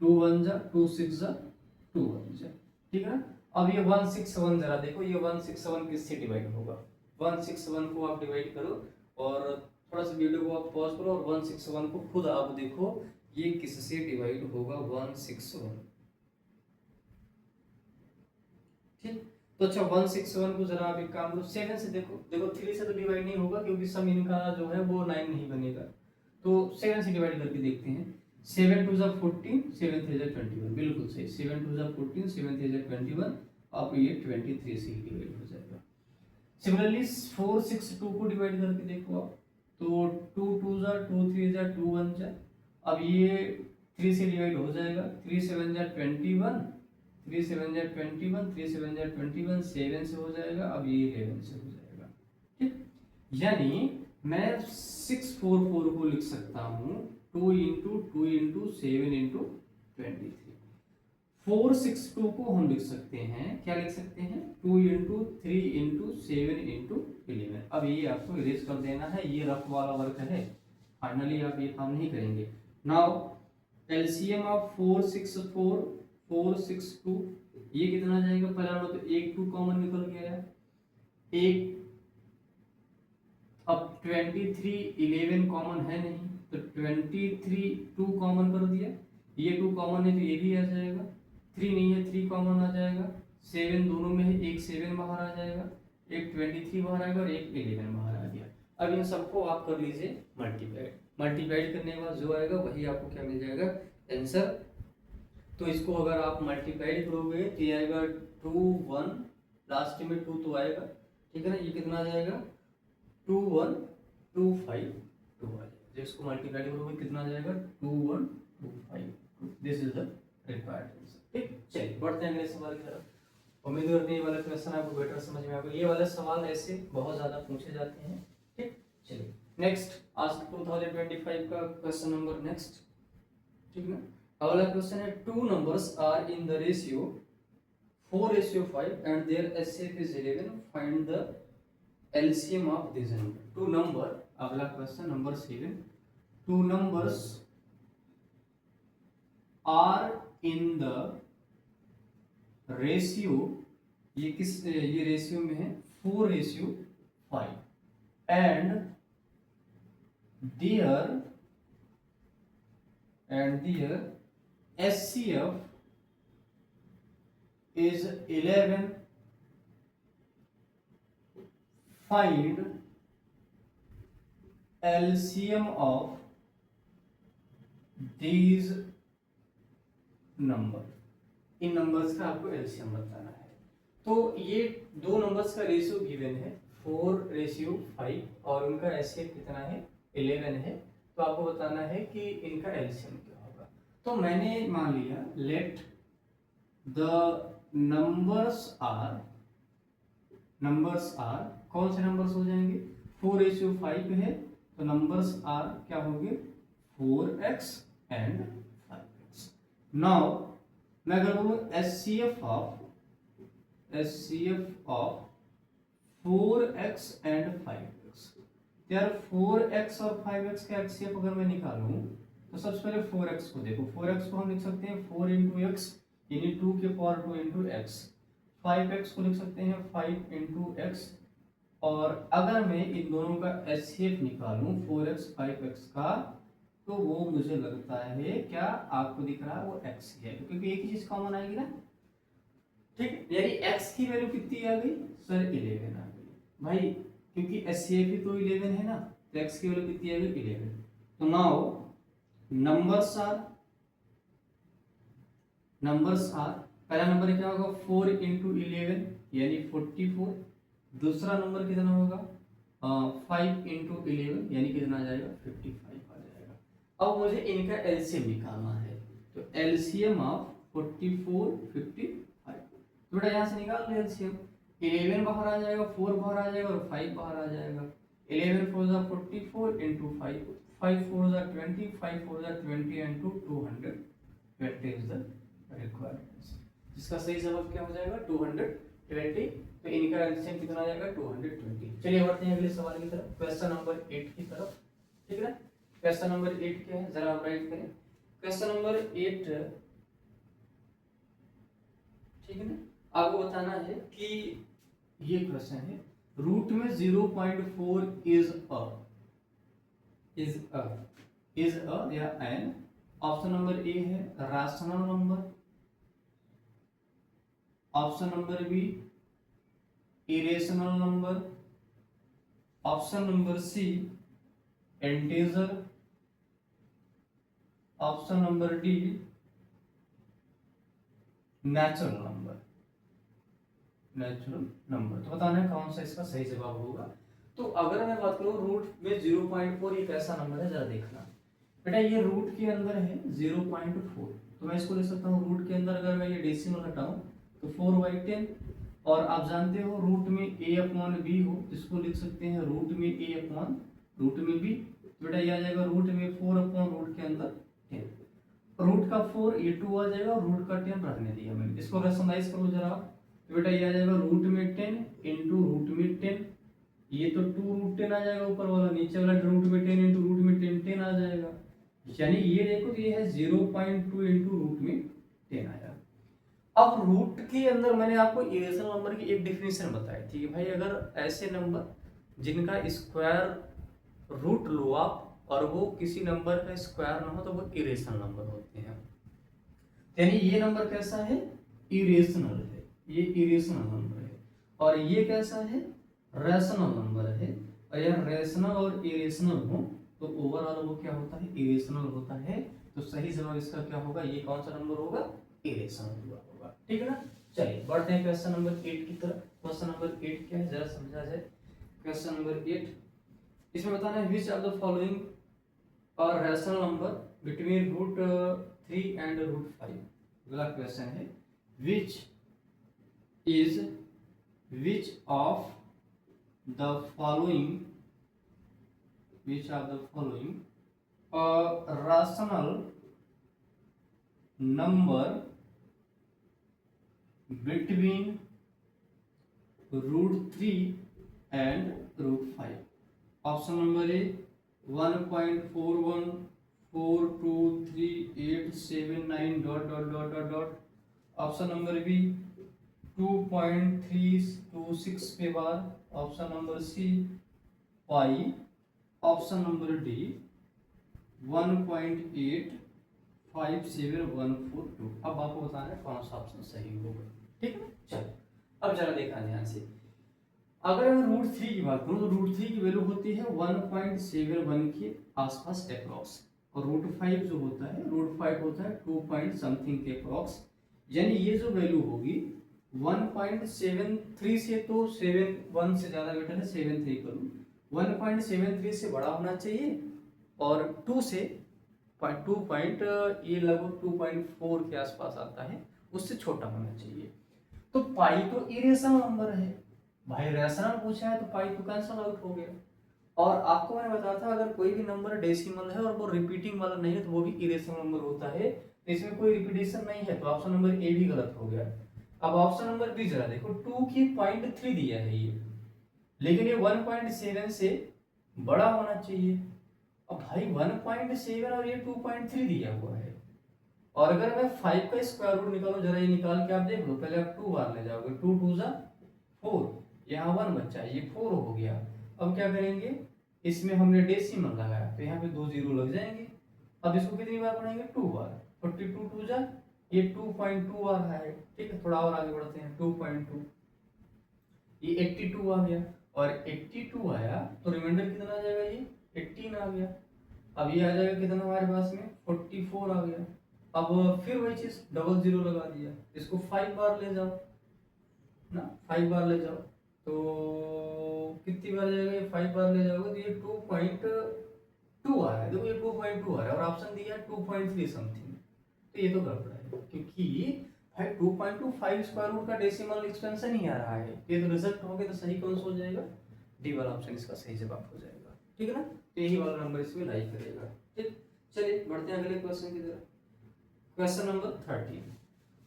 S1: 2 1 जा 2 6 जा 2 1 जा, ठीक है ना। अब ये 161 जरा देखो, ये 161 किससे डिवाइड होगा। 161 को आप डिवाइड करो और थोड़ा सा वीडियो को आप पॉज करो और 161 को खुद आप देखो ये किससे डिवाइड होगा। 161, ठीक। तो अच्छा 161 को जरा आप एक काम करो 7 से देखो, 3 से तो डिवाइड नहीं होगा क्योंकि सम इनका जो है वो 9 नहीं बनेगा। तो 7 से डिवाइड करके देखते हैं। 7 2 जा 14, 7 3 जा 21, बिल्कुल सही। 7 2 जा 14, 7 3 जा 21, अब ये 23 से ही डिवाइड हो जाएगा। सिमिलरली 4 6 2 को डिवाइड करके देखो आप, तो 2 2 जा 2 3 जा 2 1 जा, अब ये 3 से डिवाइड हो जाएगा। 3 7 जा 21, 3 7 जा 21, 3 7 जा 21, 7 से हो जाएगा, अब ये 11 से हो जाएगा, ठीक। यानी मैं 644 को लिख सकता हूँ 2 × 2 × 7 × 23। 462 को हम लिख सकते हैं, क्या लिख सकते हैं, 2 × 3 × 7 × 11। अब ये आपको इरेज कर देना है, ये रफ वाला वर्क है, फाइनली आप ये काम नहीं करेंगे। नाउ एलसीएम ऑफ 464 462 ये कितना आ जाएगा, पहला नंबर तो एक 2 कॉमन निकल गया है, एक अब 23 11 कॉमन है नहीं तो 23 2 कॉमन कर दिया, ये 2 कॉमन है तो ये भी आ जाएगा, 3 नहीं है 3 कॉमन आ जाएगा, 7 दोनों में है, एक 7 बाहर आ जाएगा, एक 23 बाहर आएगा और एक 11 बाहर आ गया। अब इन सबको आप कर लीजिए मल्टीप्लाइड, मल्टीप्लाइड करने के बाद जो आएगा वही आपको क्या मिल जाएगा, आंसर। तो इसको अगर आप मल्टीप्लाइड करोगे तो ये आएगा 2 1, लास्ट में 2 तो आएगा, ठीक है ना, ये कितना आ जाएगा 2 1 2 5 2 आ जाएगा, जब इसको मल्टीप्लाई करोगे कितना आ जाएगा 2 1 2 5 2, this is the required answer. ठीक, चलिए बढ़ते हैं अगले सवाल की तरफ। उम्मीद करते हैं ये वाला क्वेश्चन आपको बेटर समझ में आएगा, ये वाले सवाल ऐसे बहुत ज्यादा पूछे जाते हैं। ठीक, चलिए नेक्स्ट आज 2025 का क्वेश्चन नंबर नेक्स्ट, ठीक ना। अगला क्वेश्चन है, two numbers are in the ratio 4:5 and their HCF is 11, find the LCM of this number. Two number, अगला question number 7, two numbers are in the ratio, ये किस, ये रेशियो में है 4:5 and their SCF is 11, find LCM of these number। In numbers का आपको LCM बताना है। तो ये दो नंबर्स का रेशियो गिवन है 4:5 और उनका HCF कितना है 11 है, तो आपको बताना है कि इनका LCM क्या होगा। तो मैंने मान लिया लेट द नंबर्स आर कौन से नंबर्स हो जाएंगे, 4:5 है तो नंबर्स आर क्या होंगे 4x एंड 5x। नाउ मैं अगर बोलूं HCF of 4x and 5x, यार 4x और 5x का HCF अगर मैं निकालूं तो सबसे पहले 4x को देखो, 4x को हम लिख सकते हैं 4 into x यानी 2 के पावर 2 into x, 5x को लिख सकते हैं 5 into x, और अगर मैं इन दोनों का HCF निकालूं 4x 5x का तो वो मुझे लगता है क्या आपको दिख रहा है वो x ही है, क्योंकि एक ही चीज कॉमन आएगी ना। ठीक, यानी x की वैल्यू कितनी आ गई सर 11 आ गई भाई, क्योंकि HCF ही तो 11 है ना, तो x की वैल्यू कितनी आ गई 11। तो नाउ नंबर्स आर पहला नंबर क्या होगा 4 into 11 यानी 44, दूसरा नंबर कितना होगा 5 into 11 यानी कितना आ जाएगा 55 आ जाएगा। अब मुझे इनका LCM निकालना है, तो LCM ऑफ 44 55, तो बेटा यहाँ से निकाल लो LCM, 11 बाहर आ जाएगा, 4 बाहर आ जाएगा और 5 बाहर आ जाएगा। 11 4 44 into 5, 5 4 20, 5 4 20 into 220 is the required answer, जिसका सही जवाब क्या हो जाएगा 220। तो इनका एलसीएम कितना आ जाएगा 220। चलिए बढ़ते हैं अगले सवाल की तरफ, क्वेश्चन नंबर 8 की तरफ। ठीक है, क्वेश्चन नंबर 8 क्या है जरा आप राइट करें। क्वेश्चन नंबर 8, ठीक है ना, आपको बताना है कि ये क्वेश्चन है रूट में 0.4 इज अ या एन। ऑप्शन नंबर ए है rational number, option number B irrational number, option number C integer, option number D natural number. तो बताना है कौन सा इसका सही जवाब होगा। तो अगर मैं बात करूं रूट में 0.4 ये कैसा नंबर है जरा देखना बेटा, ये रूट के अंदर है 0.4, तो मैं इसको लिख सकता हूँ रूट के अंदर अगर मैं ये डेसिमल हटाऊं तो 4/10, और आप जानते हो रूट में a/b हो इसको लिख सकते हैं रूट में a/b, तो बेटा ये आ जाएगा रूट में 4/रूट के अंदर 10, रूट का 4 ये 2 आ जाएगा और रूट का 10 रखने दिया मैंने, इसको रैशनलाइज करो जरा, तो बेटा ये आ जाएगा रूट में 10 इंटू रूट में 10, ये तो 2√10 आ जाएगा ऊपर वाला, नीचे वाला रूट में 10 इंटू रूट में 10 आ जाएगा, यानी ये देखो तो ये है 0.2 इंटू रूट में 10 आया। अब रूट के अंदर मैंने आपको इरेशनल नंबर की एक डेफिनेशन बताई थी कि भाई अगर ऐसे नंबर जिनका स्क्वायर रूट लो आप और वो किसी नंबर का स्क्वायर ना हो तो वो इरेशनल नंबर होते हैं। यानी ये नंबर कैसा है, इरेशनल है, ये इरेशनल नंबर है। और ये कैसा है, रैशनल नंबर है। और यह रैशनल और इरेशनल हो तो ओवरऑल वो क्या होता है, इरेशनल होता है। तो सही जवाब इसका क्या होगा, ये कौन सा नंबर होगा, इरेशनल नंबर होगा। ठीक है ना। चलिए बढ़ते हैं क्वेश्चन नंबर 8 की तरफ। क्वेश्चन नंबर 8 क्या है जरा समझा जाए। क्वेश्चन नंबर 8, इसमें बताना है विच ऑफ द फॉलोइंग और रैशनल नंबर बिटवीन √3 एंड √5। अगला क्वेश्चन है which is which of the following a rational number between √3 and √5। Option number A 1.41423879 dot dot dot dot dot. Option number B 2.326 के बाद। Option number C pi. Option number D 1.857142। अब आपको बताना है कौन सा ऑप्शन सही होगा। ठीक है, चलो अब जरा देखा ध्यान से। अगर मैं √3 की बात करूं तो √3 की वैल्यू होती है 1.71 के आसपास अप्रॉक्स। और √5 जो होता है, √5 होता है 2 पॉइंट समथिंग के अप्रॉक्स। यानी ये जो वैल्यू होगी 1.73 से, तो 7.1 से ज्यादा बेटर है, 7.3 करूं। 1.73 से बड़ा होना चाहिए और 2 से 2 पॉइंट, ये लगभग 2.4 के आसपास आता है, उससे छोटा होना चाहिए। तो पाई तो इरेशनल नंबर है भाई, रैशनल पूछा है तो पाई तो कैंसल आउट हो गया। और आपको मैंने बताया था अगर कोई भी नंबर डेसिमल है और वो रिपीटिंग वाला नहीं है तो वो भी इरेशनल नंबर होता है। तो इसमें कोई रिपीटेशन नहीं है, तो ऑप्शन नंबर ए भी गलत हो गया। अब ऑप्शन नंबर बी जरा देखो, 2 की 0.3 दिया है ये, लेकिन ये 1.7 से बड़ा होना चाहिए। अब भाई 1.7 और ये 2.3 दिया हुआ है। और अगर मैं 5 का स्क्वायर रूट निकालूं, जरा ये निकाल के आप देख लो। पहले आप 2 बार ले जाओगे, 2 2 जा 4, यहाँ 1 बच्चा ये 4 हो गया। अब क्या करेंगे, इसमें हमने डेसिमल लगाया तो यहाँ पे 2 जीरो लग जाएंगे। अब इसको कितनी बार पढ़ेंगे, 2 बार। 42 2 जा, ये 2.2 आ रहा है। ठीक है, थोड़ा और आगे बढ़ते हैं, 2.2, ये 82 आ गया। और 82 आया तो रिमाइंडर कितना आ जाएगा, ये 18 आ गया। अब ये आ जाएगा कितना हमारे पास में, 44 आ गया। अब फिर वही चीज डबल जीरो लगा दिया, इसको 5 बार ले जाओ ना, 5 बार ले जाओ तो कितनी बार जाएगा, ये 5 बार ले जाओगे तो ये 2.2 आ रहा है। देखो ये 2.2 आ रहा है और ऑप्शन दिया है 2.3 समथिंग। तो ये तो गड़बड़ है, क्योंकि भाई 2.25 स्क्वायर रूट का डेसिमल एक्सपेंशन ही आ रहा है। ये तो रिजल्ट हो गया, तो सही कौन सा हो जाएगा, डी वाला ऑप्शन इसका सही जवाब हो जाएगा। ठीक है ना, तो यही वाला नंबर इसमें लाइक करेगा। ठीक, चलिए बढ़ते हैं अगले क्वेश्चन की तरफ। Question number 13।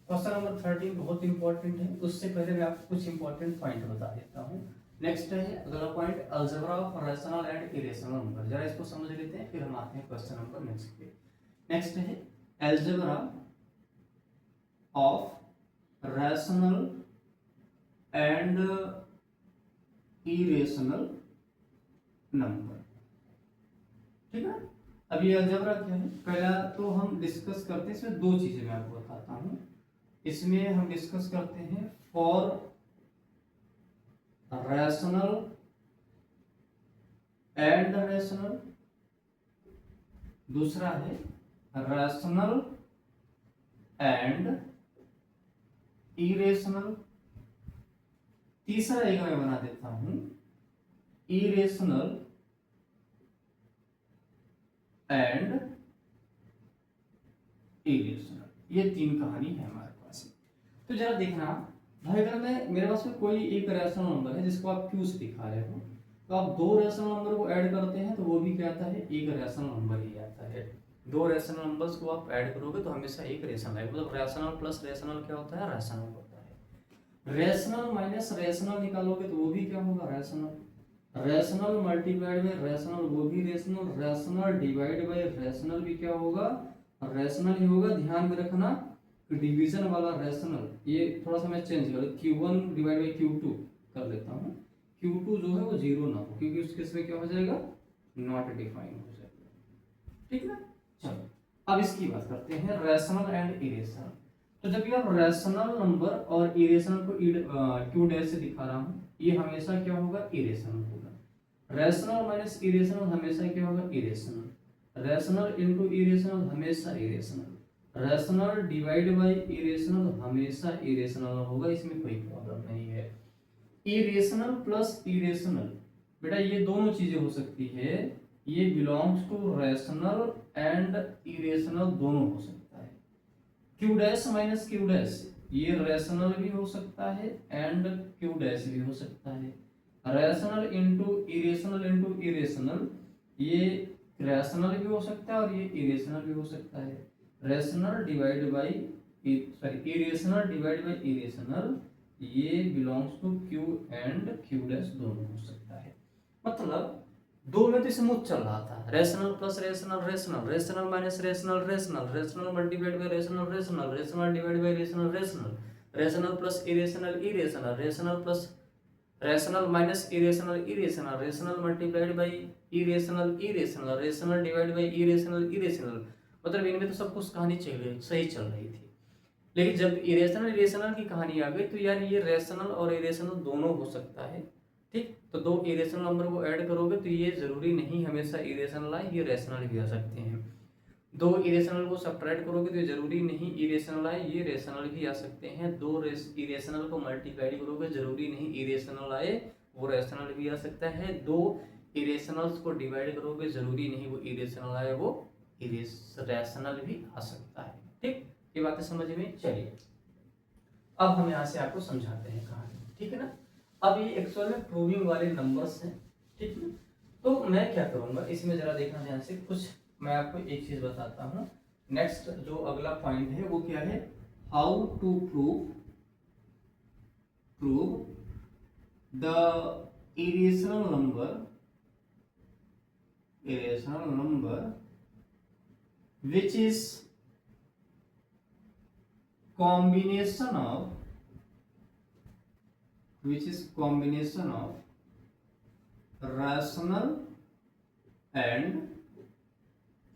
S1: क्वेश्चन नंबर 13 बहुत इंपॉर्टेंट है, उससे पहले मैं आपको कुछ इंपॉर्टेंट पॉइंट बता देता हूँ। नेक्स्ट है अगला point, algebra of rational and irrational number. जरा इसको समझ लेते हैं, फिर हम आते हैं क्वेश्चन नंबर नेक्स्ट पे। नेक्स्ट है algebra of rational and irrational number. ठीक है, अब ये अलजेब्रा क्या है, पहला तो हम डिस्कस करते हैं। इसमें दो चीजें मैं आपको बताता हूँ। इसमें हम डिस्कस करते हैं फॉर रैशनल एंड रैशनल, दूसरा है रैशनल एंड इरेशनल, तीसरा एक मैं बना देता हूं इरेशनल एंड इरेशनल। ये तीन कहानी है हमारे पास। तो जरा देखना भाई, अगर मैं मेरे पास में कोई एक रैशनल नंबर है जिसको आप क्यू से दिखा रहे हो, तो आप दो रैशनल नंबर को ऐड करते हैं तो वो भी क्या आता है, एक रैशनल नंबर ही आता है। दो रैशनल नंबर्स को आप ऐड करोगे तो हमेशा एक रैशनल आएगा। मतलब रैशनल प्लस रैशनल क्या होता है, रैशनल होता है। रैशनल माइनस रैशनल निकालोगे तो वो भी क्या होगा, rational. Rational multiplied by rational वो भी rational. Rational divide by rational भी क्या होगा, रैशनल ही होगा। ध्यान में रखना डिवीजन वाला रैशनल, ये थोड़ा सा मैं चेंज कर Q1 डिवाइड बाई Q2 कर लेता हूँ। Q2 जो है वो जीरो ना हो, क्योंकि उस केस में क्या हो जाएगा, नॉट डिफाइन हो जाएगा। ठीक है, चलो अब इसकी बात करते हैं रैशनल एंड इरेशनल। तो जब यह रैशनल नंबर और इरेशनल को क्यू डैश से दिखा रहा हूँ, ये हमेशा क्या होगा, इरेशनल होगा। रैशनल माइनस इरेशनल हमेशा क्या होगा, इरेशनल। रैशनल इनटू इरेशनल हमेशा irrational. Rational divide by irrational हमेशा इरेशनल होगा, इसमें कोई प्रॉब्लम नहीं है। इरेशनल प्लस इरेशनल, बेटा ये दोनों चीजें हो सकती है, ये belongs to rational and irrational दोनों हो सकता है। Q dash minus Q dash ये रैशनल भी हो सकता है एंड क्यू डैश भी हो सकता है। रैशनल इंटू इरेशनल ये रैशनल भी हो सकता है और ये इरेशनल भी हो सकता है। Rational divide by irrational divide by irrational ये belongs to Q and Q dash दोनों हो सकता है। मतलब दो में तो स्मूथ चल रहा था, rational plus rational rational, rational minus rational rational, rational multiplied by rational rational, rational divide by rational rational, rational plus irrational irrational, rational plus rational minus irrational irrational, rational multiplied by irrational irrational, rational divide by irrational irrational. मतलब इनमें तो सब कुछ कहानी सही चल रही थी। लेकिन जब इरेशनल की कहानी आ गई तो यार ये रैशनल और इरेशनल दोनों हो सकता है। ठीक, तो दो इरेशनल नंबर को ऐड करोगे तो ये जरूरी नहीं हमेशा इरेशनल आए, ये रैशनल भी आ सकते हैं। दो इरेशनल को सब्ट्रैक्ट करोगे तो ये जरूरी नहीं इरेशनल आए, ये रैशनल भी आ सकते हैं। दो इरेशनल को मल्टीप्लाई करोगे जरूरी नहीं इरेशनल आए, वो रैशनल भी आ सकता है। दो इरेशनल्स को डिवाइड करोगे जरूरी नहीं वो इरेशनल आए, वो रैशनल भी आ सकता है। ठीक, ये बातें समझ में। चलिए अब हम यहाँ से आपको समझाते हैं कहानी, ठीक है ना। अब ये एक्चुअल में प्रूविंग वाले नंबर्स हैं, ठीक है। तो मैं क्या करूंगा इसमें, जरा देखना ध्यान से, कुछ मैं आपको एक चीज बताता हूँ। नेक्स्ट जो अगला पॉइंट है वो क्या है, how to prove the irrational number which is combination of rational and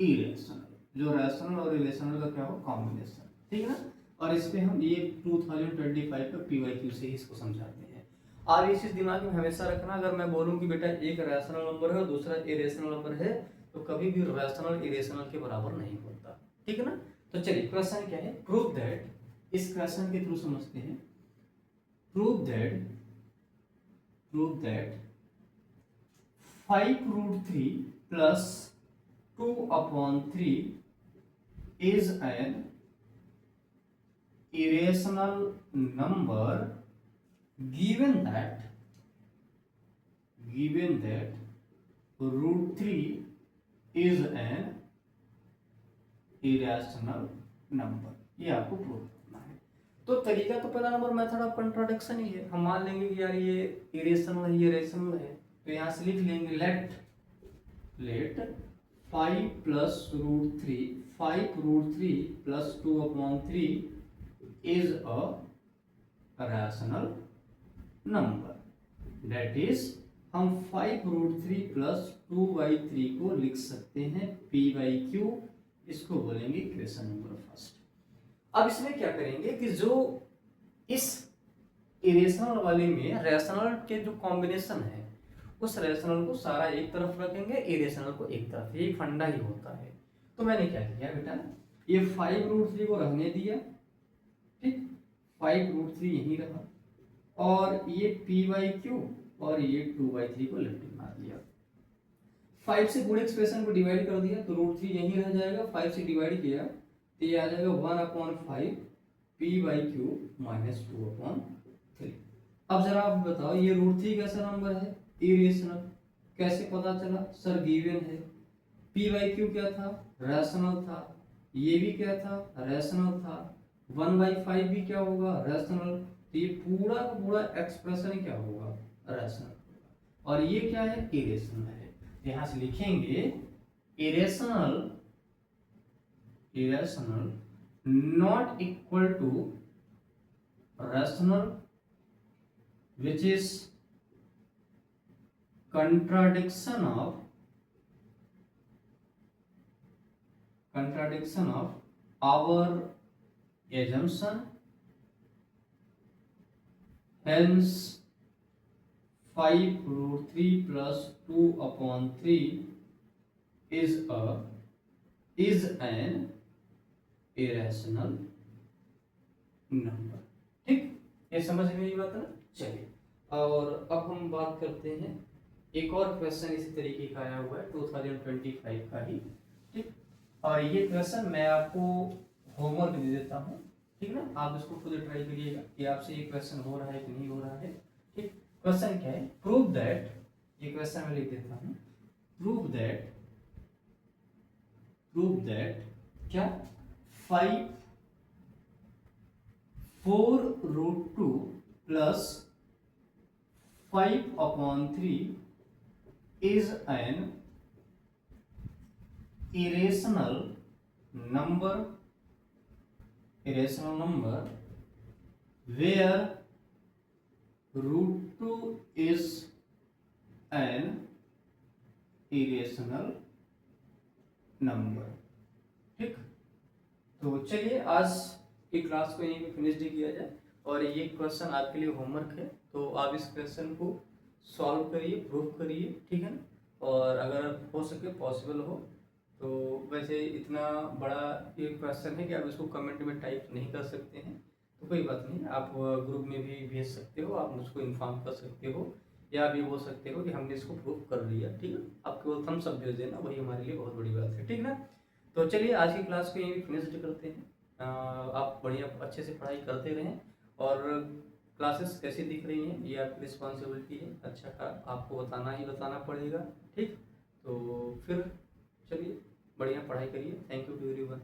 S1: irrational, जो रैशनल और इरेशनल का क्या हो, कॉम्बिनेशन, ठीक है ना। और इस पे हम ये 2025 का PYQ से ही इसको समझाते हैं। आप ये चीज दिमाग में हमेशा रखना, अगर मैं बोलूं कि बेटा एक रैशनल नंबर है और दूसरा इरेशनल नंबर है, तो कभी भी रैशनल इरेशनल के बराबर नहीं होता, ठीक है ना। तो चलिए क्वेश्चन क्या है, प्रूव दैट, इस क्वेश्चन के थ्रू समझते हैं। Prove that 5√3 plus 2/3 is an irrational number given that √3 is an irrational number। ये आपको प्रूव करना है। तो तरीका तो पहला नंबर मेथड ऑफ कंट्राडिक्शन ही है। हम मान लेंगे कि यार ये इरेशनल है, ये रेशनल है, तो यहाँ से लिख लेंगे late 5 plus √3 5√3 plus 2/3 is a rational number। That is हम 5√3 plus 2/3 को लिख सकते हैं PYQ, इसको बोलेंगे इक्वेशन नंबर फर्स्ट। अब इसमें क्या करेंगे कि जो इस इरेशनल वाले में रैशनल के जो कॉम्बिनेशन है, उस रैशनल को सारा एक तरफ रखेंगे, इरेशनल को एक तरफ, ये फंडा ही होता है। तो मैंने क्या किया बेटा, ये 5√3 को रहने दिया, ठीक, 5√3 यहीं रहा, और ये PYQ और ये 2/3 को लेफ्ट मार दिया। 5 से गुण एक्सप्रेशन को डिवाइड कर दिया तो √3 यहीं रह जाएगा, 5 से डिवाइड किया तो ये आ जाएगा 1/5 PYQ माइनस 2/3। अब जरा आप बताओ ये √3 कैसा नंबर है, इरेशनल, कैसे पता चला, सर गिवन है। PYQ क्या था, रैशनल था, ये भी क्या था, रैशनल था, 1/5 भी क्या होगा, रैशनल, तो ये पूरा का पूरा एक्सप्रेशन क्या होगा, रैशनल होगा। और ये क्या है, इरेशनल है। यहां से लिखेंगे irrational not equal to rational, which is contradiction of our assumption. Hence 5 root 3 plus 2 upon 3 is an irrational number। ठीक, ये समझ में ये बात है ना। चलिए, और अब हम बात करते हैं एक और क्वेश्चन इसी तरीके का आया हुआ है 2025 का ही। ठीक, और ये क्वेश्चन मैं आपको होमवर्क दे देता हूँ, ठीक ना। आप इसको खुद ट्राई करिएगा कि आपसे ये क्वेश्चन हो रहा है कि नहीं हो रहा है। ठीक, क्वेश्चन क्या है, प्रूव दैट, ये क्वेश्चन मैं लिख देता हूँ, प्रूव दैट क्या 4 root 2 plus 5 upon 3 is an irrational number where root 2 is an irrational number। ठीक, तो चलिए आज की क्लास को यहीं पे फिनिश किया जाए, और ये क्वेश्चन आपके लिए होमवर्क है, तो आप इस क्वेश्चन को सॉल्व करिए, प्रूव करिए, ठीक है ना। और अगर हो सके पॉसिबल हो तो, वैसे इतना बड़ा ये क्वेश्चन है कि आप इसको कमेंट में टाइप नहीं कर सकते हैं, तो कोई बात नहीं, आप ग्रुप में भी भेज सकते हो, आप मुझको इन्फॉर्म कर सकते हो, या आप ये बोल सकते हो कि हमने इसको प्रूव कर लिया। ठीक है, आप केवल थम्स अप भेज देना, वही हमारे लिए बहुत बड़ी बात है। ठीक ना, तो चलिए आज की क्लास को यहीं फिनिश करते हैं। आप बढ़िया अच्छे से पढ़ाई करते रहें, और क्लासेस कैसी दिख रही हैं ये आपकी रिस्पॉन्सिबिलिटी है, अच्छा का आपको बताना पड़ेगा। ठीक, तो फिर चलिए बढ़िया पढ़ाई करिए। Thank you to everyone.